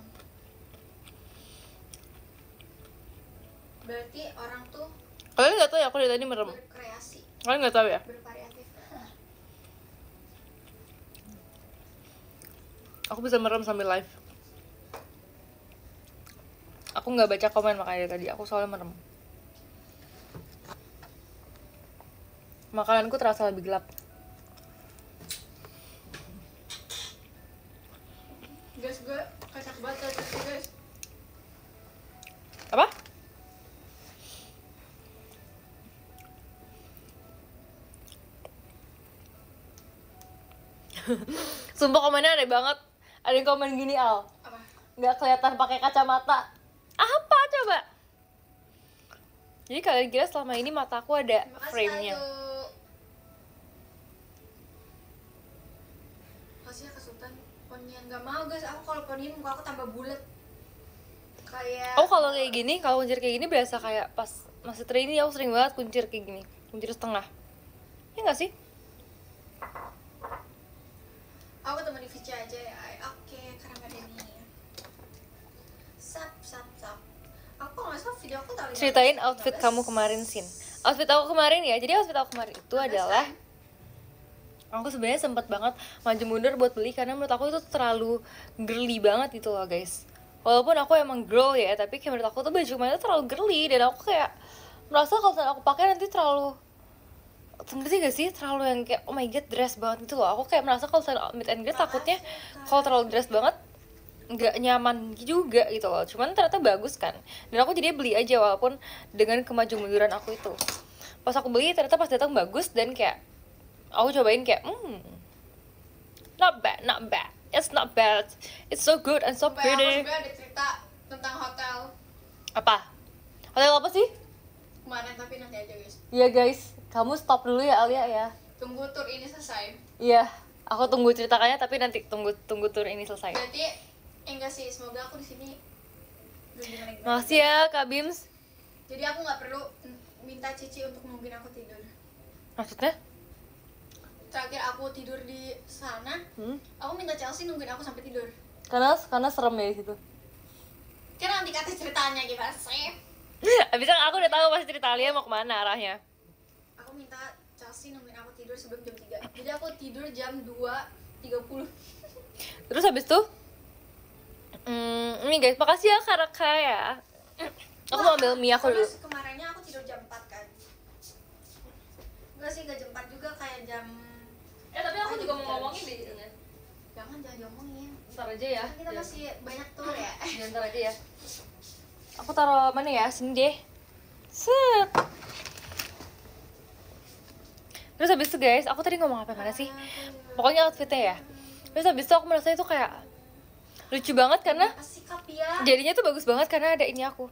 Berarti orang tuh Kalian nggak tahu ya, aku dari tadi merem. berkreasi, Kalian nggak tahu ya? bervariatif. Aku bisa merem sambil live. Aku nggak baca komen makanya tadi, aku soalnya merem. Makananku terasa lebih gelap. Guys, gue kacak banget tadi guys. Apa? Sumpah komennya aneh banget. Ada yang komen gini, Al. Apa? Nggak kelihatan pakai kacamata. Apa coba? Jadi kalian kira selama ini mataku ada Terima kasih frame-nya? Ayu. Kasihnya ke Sultan ponian, nggak mau guys. Aku kalau ponian muka aku tambah bulat. Kayak Oh kalau kayak gini, kalau kuncir kayak gini berasa kayak pas masih training aku sering banget kuncir kayak gini, kuncir setengah. Ya nggak sih? aku temenin Vici aja ya. Oke, karena nggak ada nih. Sap. Aku nggak salah video aku tahu. Ceritain outfit kamu kemarin, Sin. Outfit aku kemarin ya. Jadi outfit aku kemarin itu adalah aku sebenarnya sempet banget maju mundur buat beli karena menurut aku itu terlalu girly banget gitu loh guys. Walaupun aku emang girl ya, tapi kayak menurut aku tuh baju kemarin itu terlalu girly dan aku kayak merasa kalau misalnya aku pakai nanti terlalu, ngerti gak sih, terlalu yang kayak oh my god dress banget gitu loh. Aku kayak merasa kalau misalnya meet and greet takutnya kalau terlalu dress banget nggak nyaman juga gitu loh. Cuman ternyata bagus kan, dan aku jadi beli aja walaupun dengan kemaju munduran aku itu. Pas aku beli ternyata pas datang bagus dan kayak aku cobain kayak not bad, it's not bad, it's so good and so Aku pretty. juga ada cerita tentang hotel Apa? Hotel apa sih? kemarin, tapi nanti aja guys. Iya guys, kamu stop dulu ya Alia ya. Tunggu tur ini selesai. Iya, aku tunggu ceritakannya tapi nanti tunggu tur ini selesai. Berarti enggak sih, semoga aku di sini. Makasih ya Kak Bims. Jadi aku nggak perlu minta Cici untuk nungguin aku tidur. Maksudnya? Terakhir aku tidur di sana, aku minta Chelsea nungguin aku sampai tidur. Karena serem ya di situ. Karena nanti kata ceritanya gimana sih? Abis itu aku udah tahu pasti cerita Alia mau kemana arahnya. Aku minta Chelsea nungguin aku tidur sebelum jam 3. Jadi aku tidur jam 2.30. Terus habis itu ini guys, makasih ya Kak Raka ya. Aku mau ambil mie aku dulu. Terus kemarinnya aku tidur jam 4 kan. Enggak sih, enggak jam 4 juga, kayak jam. Tapi aku juga mau ngomongin deh. Jangan diomongin. Ntar aja ya. Kan kita masih banyak tur ya. Ntar aja ya. Aku taruh mana ya? Sini deh. Set. Terus habis itu guys, aku tadi ngomong apa mana sih? Pokoknya outfitnya ya. Terus habis itu aku merasa itu kayak lucu banget karena Sikap ya. jadinya tuh bagus banget karena ada ini aku.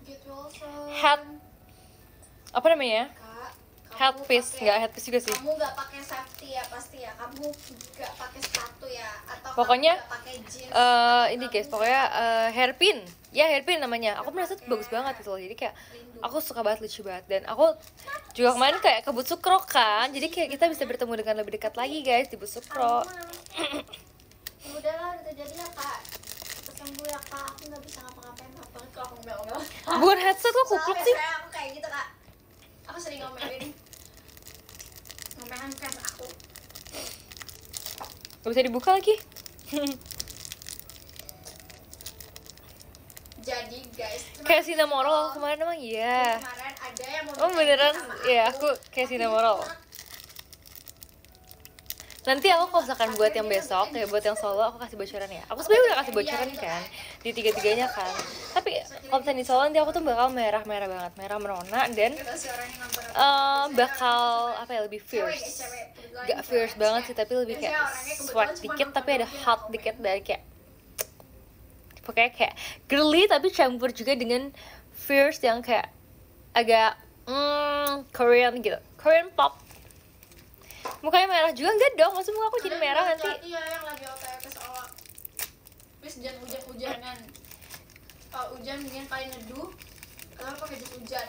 Get well so. Hat. Apa namanya? Kak, Headpiece, nggak headpiece juga sih. Kamu nggak pakai safety ya pasti ya. Kamu nggak pakai sepatu ya. Atau Pokoknya, kamu nggak pakai jeans. Ini guys, pokoknya hairpin. Ya hairpin namanya. Aku merasa tuh bagus banget gitu loh. Jadi kayak aku suka banget, lucu banget. Dan aku juga kemarin kayak ke But Sukro kan. Jadi kayak kita bisa bertemu dengan lebih dekat lagi guys di But Sukro. Udahlah, udah jadi ya kak. Cepet sembuh ya kak. Aku nggak bisa ngapa-ngapain apa kalau aku ngomel-ngomel. Bukan headset kok kupluk sih. Soalnya aku kayak gitu kak. Aku sering ngomelin. Ngomelan fans aku. Gak bisa dibuka lagi. Jadi guys, Kayak Sinamoro kemarin emang iya. kemarin ada yang Oh beneran? Ya aku kayak Cinnamoroll. Nanti aku kalau misalkan buat yang besok, ya buat yang solo aku kasih bocoran ya. Aku sebenarnya udah kasih bocoran kan di tiga-tiganya kan. Tapi kalau misalnya di solo nanti aku tuh bakal merah-merah banget, merah merona dan bakal apa ya, lebih fierce. Gak fierce banget sih, tapi lebih kayak swag dikit tapi ada hot dikit dari kayak pokoknya kayak girly tapi campur juga dengan fierce yang kayak agak Korean gitu, Korean pop. Mukanya merah juga enggak dong, maksud muka aku jadi merah nanti. Iya, yang lagi OTW ke Solo. Terus jangan hujan-hujanan. Kalau hujan mendingan kalian neduh, kalau pakai jas hujan.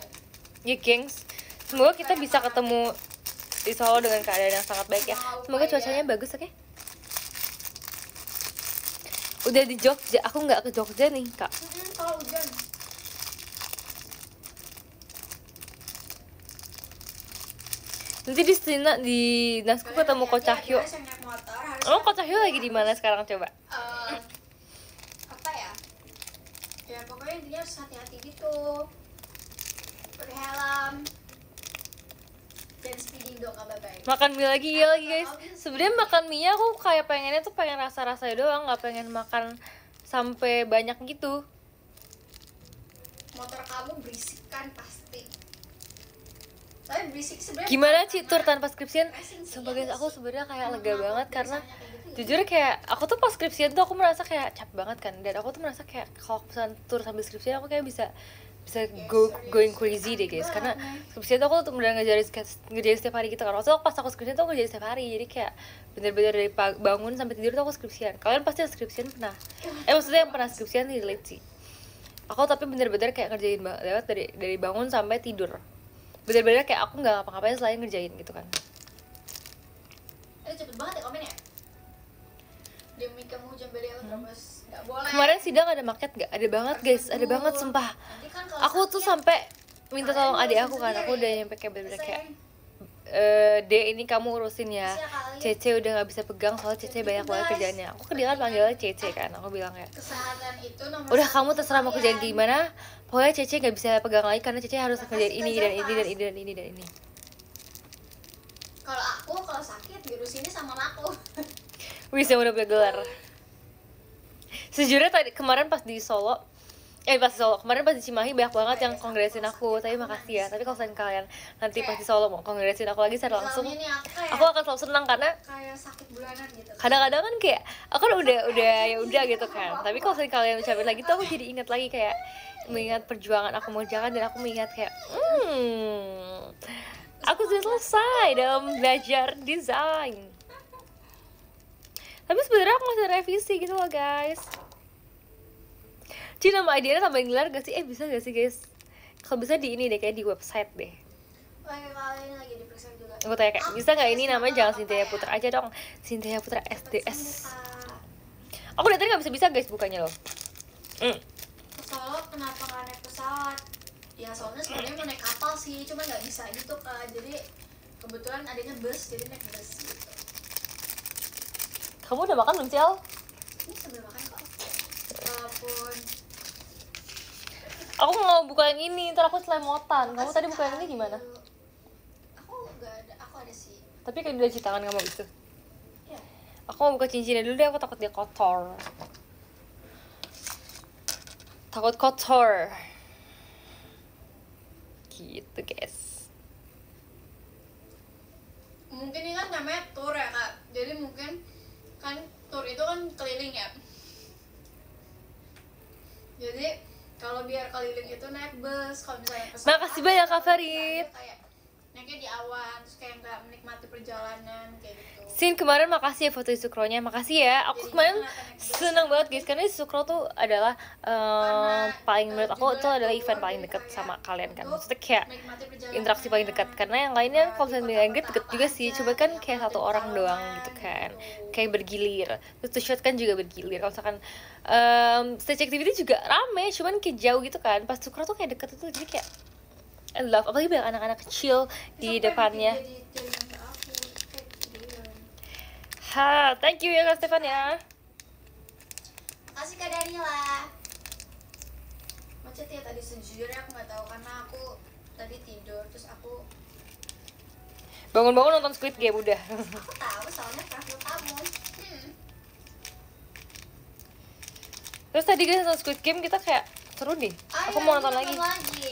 Ya gengs, semoga kita bisa ketemu di Solo dengan keadaan yang sangat baik ya. Semoga cuacanya bagus, oke? Udah di Jogja, aku nggak ke Jogja nih kak. Kalau hujan. Nanti di sini di Nasku ketemu Ko Cahyo. Oh, Ko Cahyo lagi di mana sekarang coba? Apa ya? Ya pokoknya intinya harus hati-hati gitu. Pakai helm. Dan speeding dong, bye-bye. Makan mie lagi, iya lagi guys. Sebenarnya makan mie aku kayak pengennya tuh pengen rasa-rasanya doang, nggak pengen makan sampai banyak gitu. Motor kamu berisik kan pasti. Tapi berisik sebenarnya. Gimana Ci tur tanpa skripsian? Sumpah guys, aku sebenarnya kayak lega banget karena jujur kayak aku tuh pas skripsian tuh aku merasa kayak capek banget kan, dan aku tuh merasa kayak kalau misalnya tur sambil skripsian aku kayak bisa going crazy deh guys, karena skripsian tuh aku tuh bener ngerjain setiap hari gitu kan. Waktu pas aku skripsian tuh aku ngerjain setiap hari, jadi kayak bener-bener dari bangun sampai tidur tuh aku skripsian. Kalian pasti skripsian pernah, maksudnya yang pernah skripsian relate sih. Aku tapi bener-bener kayak ngerjain lewat dari bangun sampai tidur, bener-bener kayak aku nggak ngapa-ngapain selain ngerjain gitu kan. Cepet banget ya komennya. Demi kamu hujan beli aku terus nggak boleh. Kemarin sidang ada market nggak? Ada banget guys, ada banget sumpah. Aku tuh sampai minta tolong adik aku kan, aku udah nyampe kayak bener-bener kayak Dek ini kamu urusin ya, Cece udah nggak bisa pegang soalnya Cece banyak banget kerjaannya. Aku ke dia kan panggilnya Cece kan, aku bilang ya kesehatan itu nomor udah kamu terserah mau kerjaan gimana, pokoknya Cece nggak bisa pegang lagi karena Cece harus kerjain ini dan ini dan ini dan ini dan ini. Kalau sakit diurusinnya sama aku. Wih, saya udah punya gelar. Sejujurnya tadi kemarin pas di Solo, kemarin pas di Cimahi banyak banget yang kongresin aku, tapi makasih ya. Tapi kalau kalian nanti pas di Solo mau kongresin aku lagi secara langsung, aku akan selalu senang karena kayak sakit bulanan gitu. Kadang-kadang kan kayak aku kan udah ya udah gitu kan. Tapi kalau kalian ucapin lagi tuh aku jadi ingat lagi kayak mengingat perjuangan aku mau jalan, dan aku mengingat kayak aku sudah selesai dalam belajar desain. Tapi sebenarnya aku masih revisi gitu loh guys. Ci, nama idenya tambahin gelar gak sih? Bisa gak sih guys? Kalau bisa di ini deh, kayak di website deh. Kali ini lagi diperiksa juga. Aku tanya kayak, bisa gak ini namanya jangan Cynthia Putra aja dong, Cynthia Putra SDS. Aku dari tadi gak bisa-bisa guys bukanya loh. Ke Solo kenapa gak naik pesawat? Ya soalnya sebenarnya mau naik kapal sih, cuma gak bisa gitu kan. Jadi kebetulan adanya bus, jadi naik bus gitu. Kamu udah makan belum Ciel? Ini sambil makan kok. Walaupun Aku mau buka yang ini, ntar aku selemotan. Kamu tadi buka yang ini gimana? Aku gak ada, aku ada sih. Tapi kayak udah cuci tangan kamu gitu. Ya. Aku mau buka cincinnya dulu deh, aku takut dia kotor. Takut kotor. Gitu guys. Mungkin ini kan namanya tour ya kak. Jadi mungkin kan tour itu kan keliling ya. Jadi kalau biar keliling itu naik bus, kalau misalnya pesawat. Makasih banyak Kak Farid. Kayak naiknya di awan, terus kayak nggak menikmati perjalanan kayak gitu. Sin, kemarin makasih ya foto Isukronya, makasih ya. Aku kemarin seneng banget guys, karena Isukro tuh adalah paling menurut aku itu adalah event paling dekat sama kalian kan. Maksudnya kayak interaksi paling dekat, karena yang lainnya kalau misalnya deket juga sih, coba kan kayak satu orang doang gitu kan, kayak bergilir. Terus to shot kan juga bergilir. Kalau misalkan stage activity juga rame, cuman kayak jauh gitu kan. Pas Sukro tuh kayak deket itu, jadi kayak I love, apalagi banyak anak-anak kecil di depannya. Ha, thank you ya Kak Stefan ya. Makasih Kak Danila. Macet ya tadi, sejujurnya aku nggak tahu karena aku tadi tidur, terus aku Bangun-bangun nonton Squid Game udah. tahu soalnya profil kamu. Terus tadi guys nonton Squid Game kita kayak seru nih. Aku mau nonton lagi.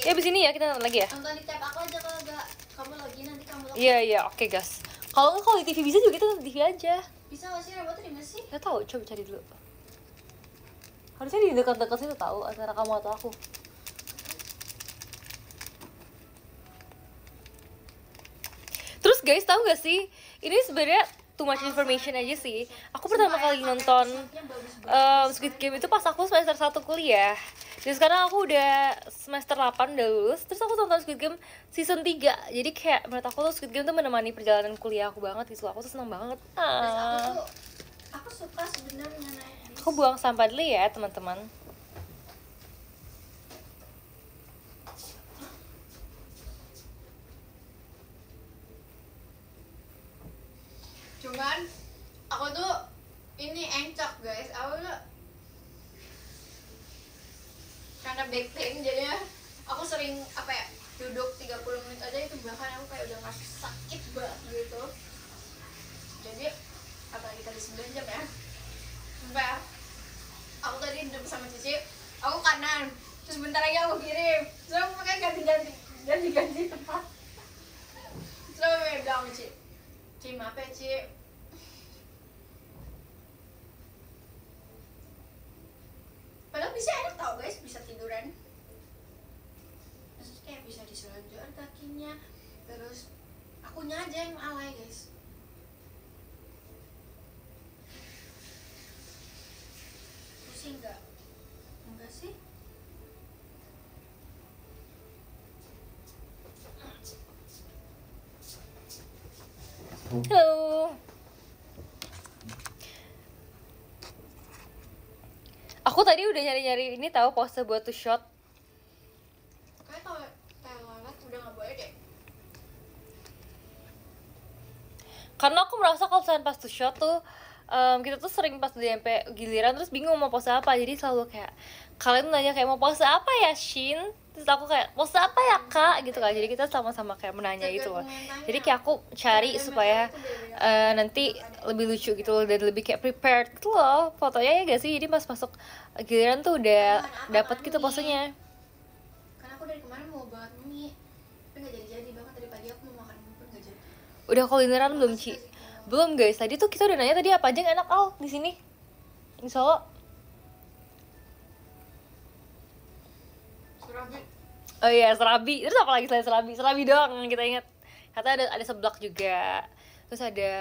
Ya abis ini ya kita nonton lagi ya. Nonton di tab aku aja kalau enggak kamu lagi nanti kamu lagi. Iya oke guys. Kalau nggak kalau di TV bisa juga kita nonton TV aja. Bisa nggak sih remote di mana sih? Gak tahu, coba cari dulu. Harusnya di dekat-dekat situ tahu antara kamu atau aku. Terus guys tahu gak sih? Ini sebenarnya too much information aja sih. Aku pertama kali nonton Squid Game itu pas aku semester 1 kuliah. Dan sekarang aku udah semester 8 udah lulus. Terus aku nonton Squid Game season 3. Jadi kayak menurut aku tuh Squid Game tuh menemani perjalanan kuliah aku banget gitu. Aku tuh seneng banget. Aku suka sebenarnya naik bis. Aku buang sampah dulu ya teman-teman. Cuman aku tuh ini encok guys, aku tuh karena back pain jadinya aku sering apa ya duduk 30 menit aja itu bahkan aku kayak udah ngerasa sakit banget gitu. Jadi apalagi tadi 9 jam ya, sampai aku tadi duduk sama Cici, aku kanan, terus bentar lagi aku kiri, terus aku pakai ganti tempat. Terus aku bilang sama Ci, maaf ya Ci, padahal bisa enak tau guys, bisa tiduran, terus kayak bisa diselonjor kakinya, terus akunya aja yang alay guys. Pusing nggak? Enggak sih. Halo. Aku tadi udah nyari-nyari ini tahu pose buat two shot. Kayak kalau telolet udah nggak boleh deh. Karena aku merasa kalau misalnya pas two shot tuh kita tuh sering pas udah sampai giliran terus bingung mau pose apa. Jadi selalu kayak kalian nanya kayak mau pose apa ya Shin? Terus aku kayak pose apa ya Kak gitu kan. Jadi kita sama-sama kayak menanya gitu loh. Jadi kayak aku cari supaya nanti lebih lucu gitu loh, dan lebih kayak prepared gitu loh fotonya ya gak sih. Jadi pas masuk giliran tuh udah dapet gitu posenya. Karena aku dari kemarin mau banget mie, tapi nggak jadi. Bahkan tadi pagi aku mau makan mie pun nggak jadi. Udah kulineran belum Ci? Belum guys. Tadi tuh kita udah nanya tadi apa aja yang enak Al di sini di Solo. Surabi. Oh iya serabi. Terus apa lagi selain serabi? Serabi doang yang kita ingat. Katanya ada seblak juga. Terus ada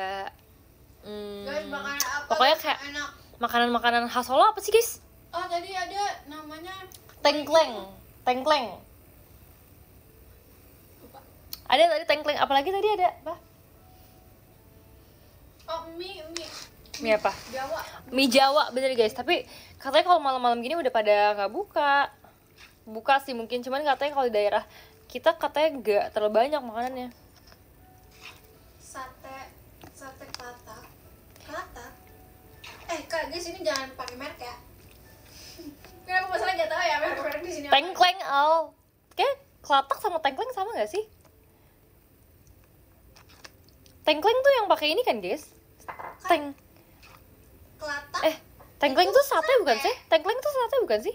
Guys, makanan apa? pokoknya guys, kayak enak. makanan-makanan khas Solo apa sih guys? Oh tadi ada namanya Tengkleng. lupa. Ada tadi tengkleng. Apalagi tadi ada apa? Oh mie Mie apa? Jawa. Mie Jawa bener guys. Tapi katanya kalau malam-malam gini udah pada nggak buka. Buka sih mungkin, cuman katanya kalau di daerah kita katanya nggak terlalu banyak makanannya. Sate Klatak. Kak guys, ini jangan pakai merek ya. Kenapa masalah nggak tahu ya merek di sini. Tengkleng Al. Kayak Klatak sama tengkleng sama nggak sih? Tengkleng tuh yang pakai ini kan guys? Klatak. Tengkleng tuh sate bukan sih? Tengkleng tuh sate bukan sih?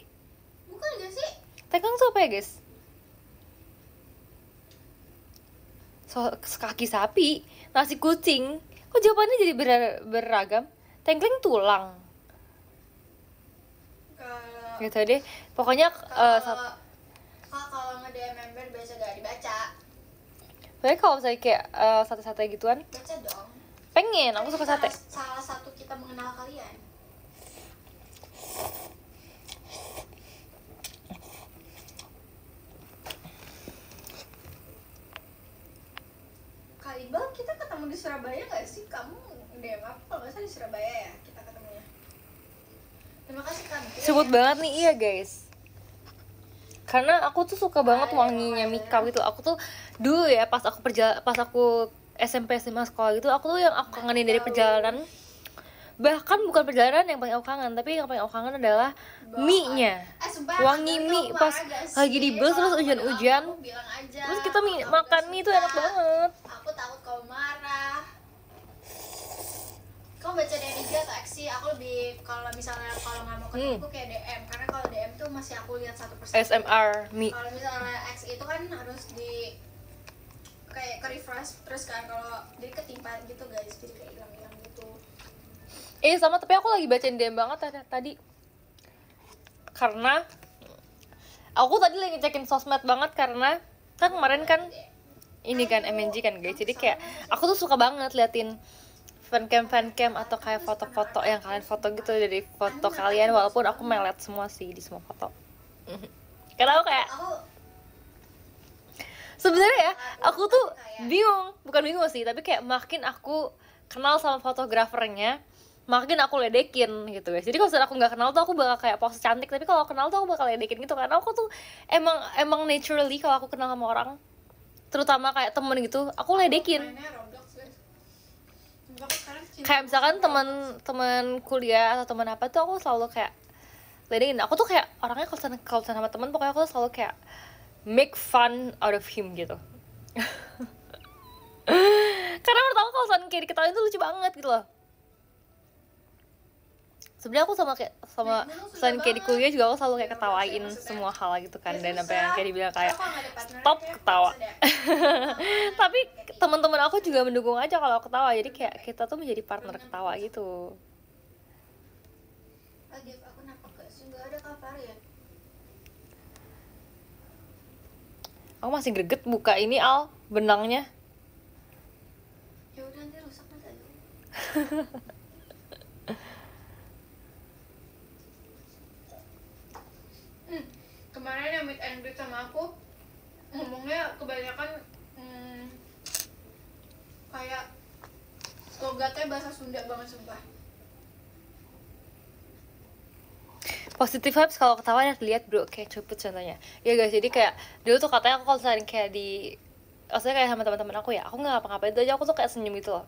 Bukan gak sih? Tengkleng tuh apa ya guys? Kaki sapi, nasi kucing. Kok jawabannya jadi beragam? Tengkleng tulang. Gitu deh. Pokoknya kalau nge-DM member biasa gak dibaca. Pokoknya kalau misalnya kayak sate-sate gituan, Baca dong. pengen, aku suka sate. Salah satu kita mengenal kalian. Kali Iqbal, kita ketemu di Surabaya gak sih? Kamu DM apa kalau nggak salah di Surabaya ya kita ketemunya. Terima kasih Kak. Sebut banget nih, iya guys. Karena aku tuh suka banget wanginya Mika gitu. Aku tuh dulu ya pas aku SMP SMA sekolah gitu, aku tuh yang aku kangenin dari perjalanan Bahkan bukan perjalanan yang paling aku kangen, tapi yang paling aku kangen adalah mie-nya. Sumpah, Wangi Kak, mie kamu pas marah gak lagi sih? di bus terus Kalau aku hujan-hujan. kamu bilang aja, Terus kita kalau kamu makan gak mie itu suka. enak banget. Aku takut kamu marah. Kamu baca dari IG atau X sih? Aku lebih kalau misalnya kalau nggak mau ketemu aku kayak DM, karena kalau DM tuh masih aku lihat satu persatu. SMR mie. Kalau misalnya X itu kan harus di kayak ke refresh terus kan, kalau jadi ketimpa gitu guys, jadi kayak hilang-hilang gitu. Sama, tapi aku lagi bacain DM banget tadi. Karena aku tadi lagi ngecekin sosmed banget, karena kan kemarin kan ini kan MNG kan guys. Jadi kayak aku tuh suka banget liatin fancam atau kayak foto-foto yang kalian foto gitu dari foto kalian, walaupun aku melet semua sih di semua foto. Karena aku kayak sebenarnya ya, aku tuh bukan bingung sih, tapi kayak makin aku kenal sama fotografernya, makin aku ledekin gitu guys. Jadi kalau misalnya aku nggak kenal tuh aku bakal kayak pose cantik, tapi kalau kenal tuh aku bakal ledekin gitu, karena aku tuh emang naturally kalau aku kenal sama orang, terutama kayak temen gitu, aku ledekin. Kayak misalkan teman kuliah atau teman apa tuh aku selalu kayak ledekin. Aku tuh kayak orangnya kalau sama teman pokoknya aku tuh selalu kayak make fun out of him gitu. Karena menurut aku kalau kayak diketawain tuh lucu banget gitu loh. Sebenarnya aku sama selain kayak di kuliah juga aku selalu kayak ketawain semua hal gitu kan, dan apa yang kayak dibilang kayak stop ketawa. Tapi teman-teman aku juga mendukung aja kalau aku ketawa, jadi kayak kita tuh menjadi partner ketawa gitu. Aku kenapa nggak ada kabar ya? Aku masih greget buka ini benangnya. Ya udah, nanti rusak nanti aja. Kemarin yang meet and greet sama aku ngomongnya kebanyakan kayak logatnya bahasa Sunda banget sumpah. Positive vibes kalau ketawa ya lihat bro, kayak cepet contohnya. Ya guys, jadi kayak dulu tuh katanya aku kalau sering kayak maksudnya kayak sama teman-teman aku ya, aku nggak ngapa-ngapain itu aja aku tuh kayak senyum gitu loh.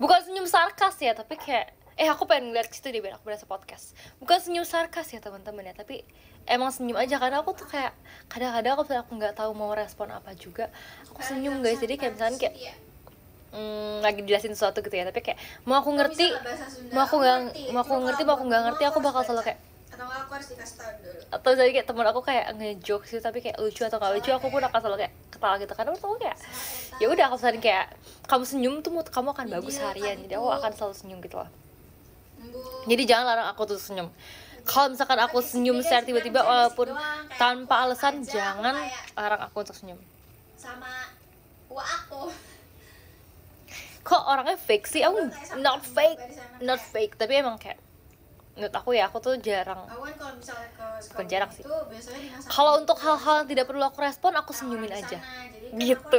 Bukan senyum sarkas ya, tapi kayak aku pengen ngeliat situ deh biar aku berasa podcast. Bukan senyum sarkas ya teman-teman ya, tapi emang senyum aja, karena aku tuh kayak kadang-kadang aku nggak tahu mau respon apa juga, aku senyum guys. Jadi kayak misalnya kayak lagi jelasin sesuatu gitu ya, tapi kayak mau aku ngerti mau aku nggak ngerti aku bakal selalu kayak, atau nggak aku harus dikasih tahu dulu, atau jadi kayak temen aku kayak nge-joke sih tapi kayak lucu atau nggak lucu, aku pun akan selalu kayak ketawa gitu, karena menurut aku kayak ya udah, aku selalu kayak kamu senyum tuh mood kamu akan bagus harian, jadi aku akan selalu senyum gitu loh. Jadi jangan larang aku tuh senyum. Kalau misalkan aku senyum secara tiba-tiba walaupun tanpa alasan, jangan larang aku untuk senyum. Sama aku Kok orangnya fake sih? Aku not fake, tapi emang kayak menurut aku ya, aku tuh jarang. Bukan jarang sih. Kalau untuk hal-hal yang tidak perlu aku respon, aku senyumin aja. Gitu.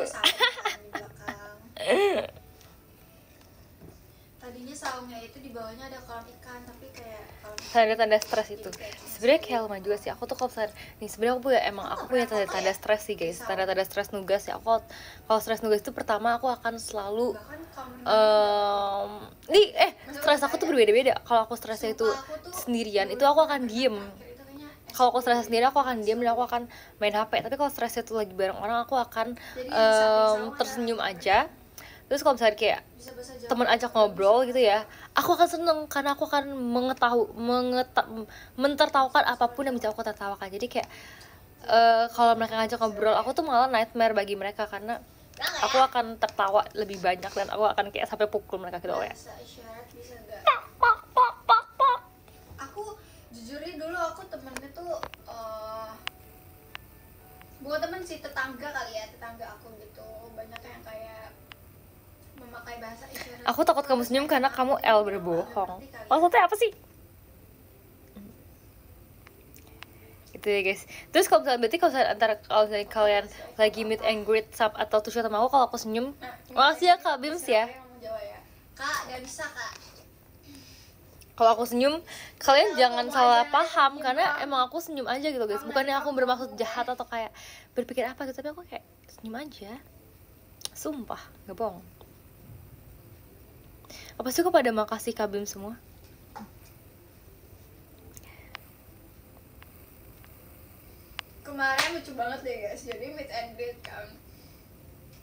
Tadinya saungnya itu di bawahnya ada kolam ikan, tapi kayak tanda-tanda stres itu sebenarnya kayak lumayan juga sih. Aku tuh kalau sebenarnya aku punya tanda-tanda stres sih guys, tanda-tanda stres nugas ya. Aku kalau stres nugas itu pertama aku akan selalu stres aku tuh berbeda-beda. Kalau aku stresnya itu sendirian itu aku akan diem. Kalau aku stresnya sendiri aku akan diem dan aku akan main HP. Tapi kalau stresnya itu lagi bareng orang, aku akan tersenyum aja. Terus kalau misalnya kayak teman ajak ngobrol gitu ya, aku akan seneng karena aku akan mentertawakan apapun yang bisa aku tertawakan. Jadi kayak kalau mereka ngajak ngobrol, aku tuh malah nightmare bagi mereka, karena aku akan tertawa lebih banyak dan aku akan kayak sampai pukul mereka gitu ya. Aku jujurnya dulu aku temennya tuh bukan temen sih, tetangga kali ya, tetangga aku gitu, banyak yang kayak memakai bahasa isyarat. Aku takut kamu senyum karena kamu berbohong. Maksudnya apa sih? Gitu ya guys. Terus kalau misalnya berarti kalau misalnya kalian lagi meet and greet atau tuh sama aku, kalau aku senyum, makasih ya Kak Bims ya. Kak, gak bisa Kak. Kalau aku senyum, kalian jangan salah paham, karena emang aku senyum aja gitu guys. Bukannya aku bermaksud jahat atau kayak berpikir apa gitu, tapi aku kayak senyum aja. Sumpah, gak bohong. Apa sih kok pada makasih Kabim semua? Kemarin lucu banget deh guys, jadi meet and greet kan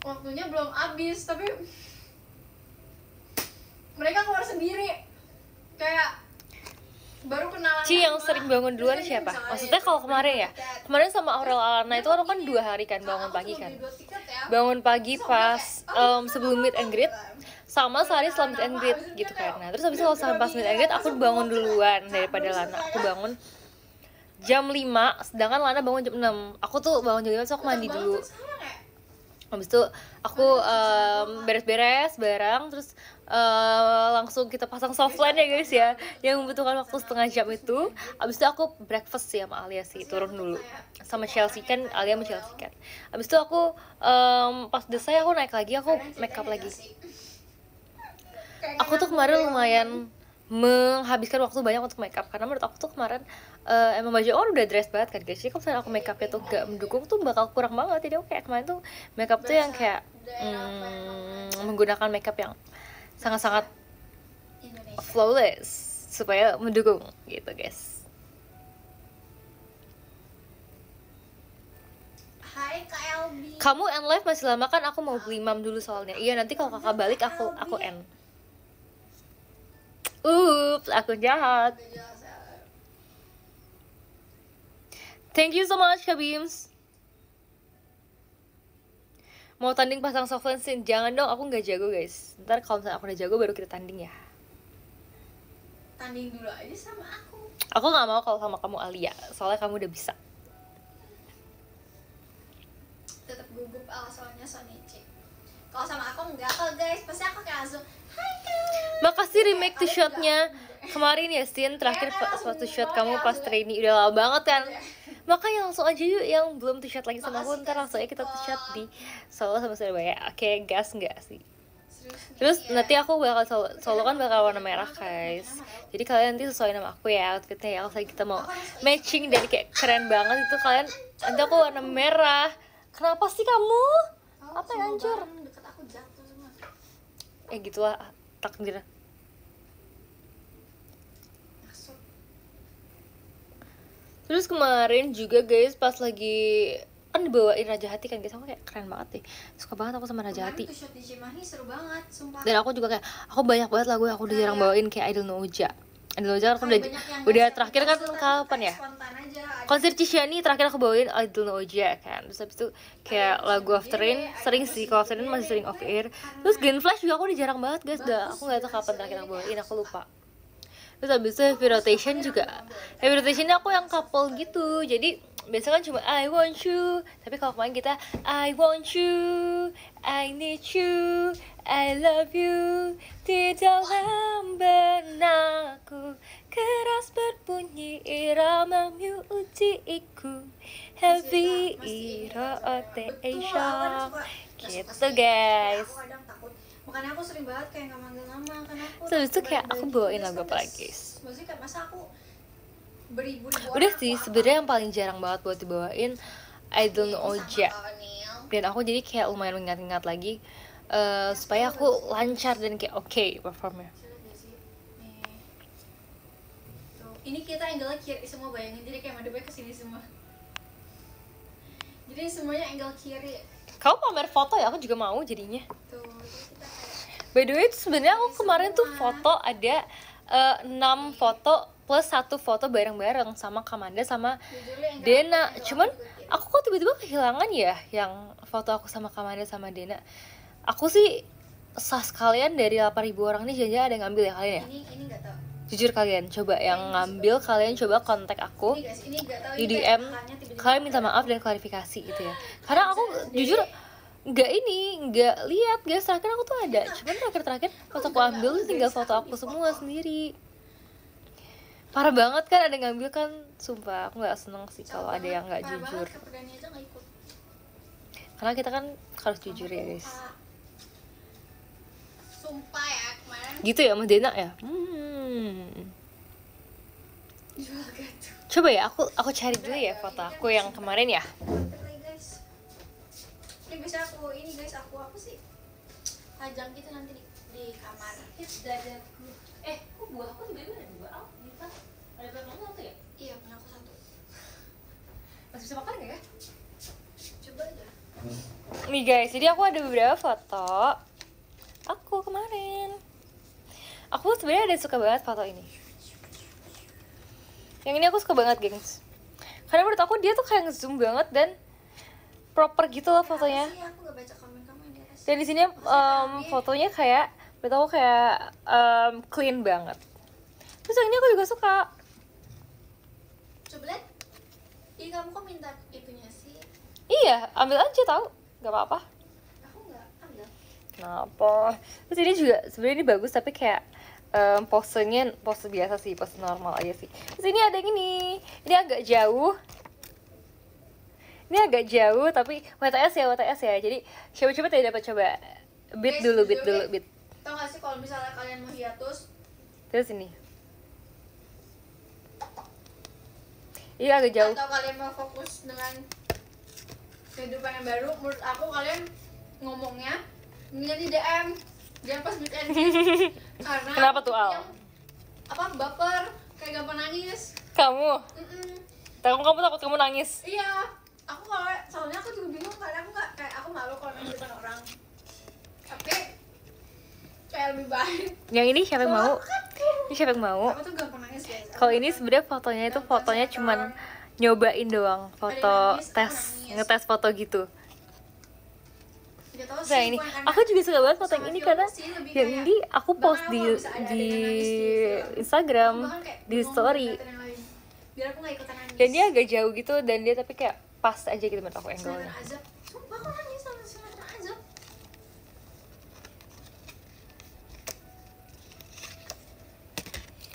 waktunya belum habis tapi mereka keluar sendiri, kayak baru kenalan. Ci yang sering bangun duluan siapa? Maksudnya kalau kemarin ya, kemarin sama Aurel Alana itu kan 2 hari kan, bangun pagi kan, bangun pagi pas sebelum meet and greet, sama sehari setelah meet and greet gitu kan. Nah terus habis itu kalau sama pas meet and greet aku bangun duluan daripada Lana. Aku bangun jam 5, sedangkan Lana bangun jam 6. Aku tuh bangun jam 5, so aku mandi dulu. Habis itu aku beres-beres barang, terus langsung kita pasang softline ya guys ya, yang membutuhkan waktu setengah jam itu. Habis itu aku breakfast sih sama Alia sih, turun dulu sama Chelsea kan, Alia sama Chelsea kan. Habis itu aku pas selesai aku naik lagi, aku make up lagi. Aku tuh kemarin lumayan menghabiskan waktu banyak untuk make up, karena menurut aku tuh kemarin emang baju aku udah dress banget kan guys. Jadi kalau misalnya aku make upnya tuh gak mendukung tuh bakal kurang banget. Jadi aku kayak kemarin tuh make up tuh yang kayak menggunakan make up yang sangat-sangat flawless supaya mendukung gitu guys. Hai Kak Elbi. Kamu end live masih lama kan? Aku mau beli mam dulu soalnya. Iya nanti kalau kakak balik aku end. Ups, aku jahat. Thank you so much Kabims. Mau tanding pasang softline sih? Jangan dong, aku nggak jago guys. Ntar kalau misalnya aku udah jago baru kita tanding ya. Tanding dulu aja sama aku. Aku nggak mau kalau sama kamu Alia, soalnya kamu udah bisa. Tetap gugup soalnya Sonichi. Kalau sama aku enggak kok guys, pasti aku kayak langsung hai Kak. Makasih remake to shotnya kemarin ya Sin, terakhir suatu shot kamu pas trainee, udah lama banget kan. Makanya langsung aja yuk yang belum to shot lagi sama aku, ntar langsung aja kita to shot di Solo sama Surabaya. Oke, gas nggak sih? Terus nanti aku bakal solo kan bakal warna merah guys. Jadi kalian nanti sesuai nama aku ya outfitnya ya. Kalau kita mau matching dan kayak keren banget itu kalian, nanti aku warna merah. Kenapa sih kamu? Apa yang hancur? Deket aku jatuh semua. Gitulah takdir. Terus kemarin juga guys pas lagi kan dibawain Raja Hati kan guys, aku kayak keren banget deh, suka banget aku sama Raja Hati. Shot di Cimahi seru banget, sumpah. Dan aku juga kayak aku banyak banget lagu yang aku udah jarang bawain kayak Idol No Uja. Idol No Uja aku udah terakhir kan kapan ya? Konser Ciciani terakhir aku bawain Idol No Uja kan. Terus habis itu kayak lagu After Rain sering sih, kalau After Rain masih sering off air. Terus Green Flash juga aku udah jarang banget guys, udah aku nggak tahu kapan terakhir aku bawain, aku lupa. Terus habis itu Heavy Rotation juga. Heavy Rotationnya aku yang couple gitu. Jadi biasanya kan cuma I want you, tapi kalau kemarin kita I want you, I need you, I love you. Di dalam benakku keras berbunyi irama ujiku. Heavy Rotation gitu guys. Makanya aku sering banget kayak nggak manggil-manggil karena aku Terus itu kayak aku bawain lagu apa lagi guys? Maksudnya kayak masa aku beribu-ribu udah sih sebenarnya yang paling jarang banget buat dibawain Idol No Oja. Dan aku jadi kayak lumayan mengingat-ingat lagi supaya aku lancar dan kayak oke performnya. Ini kita angle kiri semua, bayangin, jadi kayak madepnya kesini semua. Jadi semuanya angle kiri. Kamu pamer foto ya, aku juga mau jadinya. Tuh, by the way sebenarnya aku kemarin tuh foto ada 6 foto plus 1 foto bareng-bareng sama Kamanda sama Dena. Cuman aku kok tiba-tiba kehilangan ya yang foto aku sama Kamanda sama Dena. Aku sih sah sekalian dari 8.000 orang ini, jangan-jangan ada yang ngambil ya kalian ya? Ini nggak tahu. Jujur kalian, coba yang ngambil kalian coba kontak aku di DM, kalian minta maaf dan klarifikasi gitu ya. Karena aku jujur nggak lihat guys, terakhir aku tuh ada, cuman terakhir foto aku ambil tuh tinggal foto aku semua sendiri. Parah banget kan, ada yang ngambil kan, sumpah aku nggak seneng sih kalau ada yang nggak jujur. Karena kita kan harus jujur ya guys. Sumpah ya kemarin. Gitu ya Mas Dena ya. Coba ya aku cari dulu ya foto aku yang kemarin ya. Ini bisa aku ini guys, aku apa sih? Pajang gitu nanti di di kamar. Dadaku. Kok buah aku tiba-tiba ada dua? Di tas. Ada berapa kamu satu ya? Iya, punya aku satu. Masih bisa makan nggak ya? Coba aja. Nih guys, jadi aku ada beberapa foto aku kemarin. Aku sebenarnya ada suka banget foto ini. Yang ini aku suka banget, gengs. Karena menurut aku dia tuh kayak nge-zoom banget dan proper gitu loh fotonya. Apa sih? Aku gak baca komen kamu yang di atas. Dan di sini fotonya kayak, menurut aku kayak clean banget. Terus yang ini aku juga suka. Coba lihat. Ih, kamu kok minta itunya sih? Iya, ambil aja tau, nggak apa-apa. Aku nggak ambil. Kenapa? Terus ini juga sebenarnya ini bagus tapi kayak posenya pose biasa sih, pose normal aja sih. Terus ini ada yang ini agak jauh. Ini agak jauh tapi WTS ya. Jadi coba-coba tidak dapat coba. Beat Guys, dulu. Tau gak sih kalau misalnya kalian mau hiatus, Terus ini. Ini agak jauh. atau kalian mau fokus dengan kehidupan yang baru, menurut aku kalian ngomongnya mendingan di DM, jangan pas meet and greet. Karena Kenapa tuh, Al? yang baper, kayak gampang nangis. Kamu takut kamu nangis. Iya, aku kalau soalnya aku juga bingung karena aku malu kalau nangis depan orang. Tapi kayak lebih baik. Yang ini siapa yang mau? Ini siapa yang mau? Aku tuh gampang nangis, guys. Kalau ini sebenarnya fotonya itu fotonya cuman nyobain doang, foto tes, ngetes foto gitu. Gak tau Nah ini, aku juga suka banget foto yang ini karena yang ini aku post di Instagram, di story. Biar aku gak ikutan nangis. Dan dia agak jauh gitu dan dia tapi kayak pas aja gitu menurut aku Sinetron angle-nya. Azab. Sumpah aku nangis sama sinetron Azab.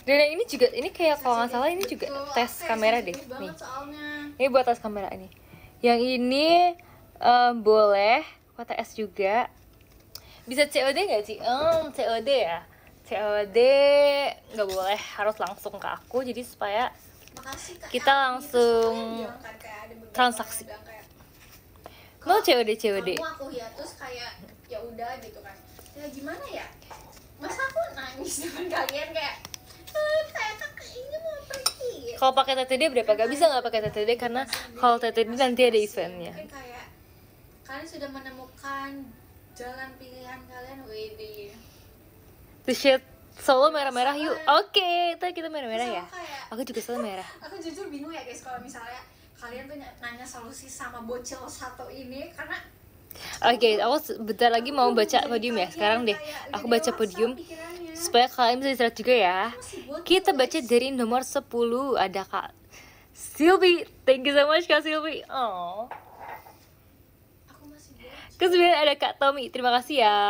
Dan yang ini juga, ini kayak kalau nggak salah ini juga Betul, tes kayak kamera deh sensitif banget nih. soalnya. Ini buat tes kamera ini. Yang ini boleh WTS juga. Bisa COD nggak sih? COD ya. COD nggak boleh, harus langsung ke aku. Jadi supaya Makasih, Kak. kita langsung Kalian bilang kan kayak ada beberapa transaksi. yang bilang kayak, no COD. kamu aku hiatus kayak ya udah gitu kan. Ya gimana ya? Masa aku nangis dengan kalian kayak kayak kakak ini mau pergi. Kalau pakai TTD berapa? Gak bisa nggak pakai TTD karena kalau TTD nanti ada eventnya. Mungkin kayak kalian sudah menemukan jalan pilihan kalian, Widi. T-shirt solo merah-merah yuk. Oke, ntar kita merah-merah ya. Aku juga selalu merah. Aku jujur bingung ya guys kalau misalnya kalian tuh nanya solusi sama bocil satu ini karena Oke, aku bentar lagi mau baca podium ya. Sekarang deh, aku baca podium supaya kalian bisa istirahat juga ya. Kita baca dari nomor 10 ada Kak Silvi. Thank you so much Kak Silvi. Oh. aku masih bocil. Terus kemudian ada Kak Tommy. Terima kasih ya.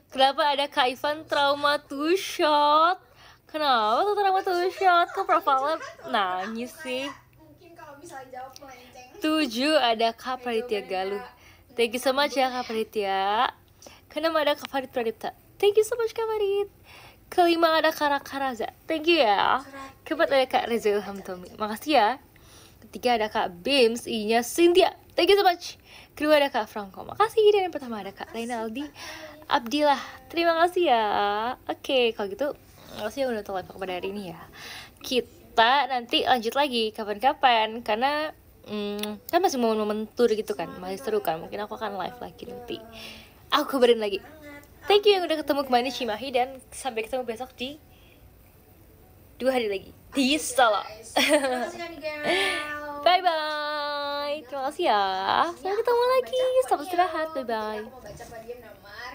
Kenapa ada Kak Ivan trauma two shot? Kenapa tuh trauma two shot? Kok profilnya nangis sih? Mungkin kalau misalnya jawab melenceng. 7 ada Kak Praditya Galuh. Thank you so much ya Kak Praditya. Kenapa ada Kak Farid Pradipta? Thank you so much Kak Farid. Kelima ada Kak Raka Raza. Thank you ya. Keempat ada Kak Reza Ilham Tommy. Makasih ya. Ketiga ada Kak Bims, I-nya Cynthia. Thank you so much. Kedua ada Kak Franco. Makasih. Dan yang pertama ada Kak Reynaldi Abdillah. Terima kasih ya. Oke, kalau gitu makasih yang udah nonton live aku pada hari ini ya. Kita nanti lanjut lagi kapan-kapan karena kan masih momen-momen tour gitu kan, masih seru kan. Mungkin aku akan live lagi nanti. Aku kabarin lagi. Thank you yang udah ketemu kemarin Cimahi dan sampai ketemu besok di 2 hari lagi di Solo. Terima kasih Kak Nigel. Bye bye. Terima kasih ya. Sampai ketemu lagi. Selamat istirahat. Bye bye. Aku mau baca podium nomor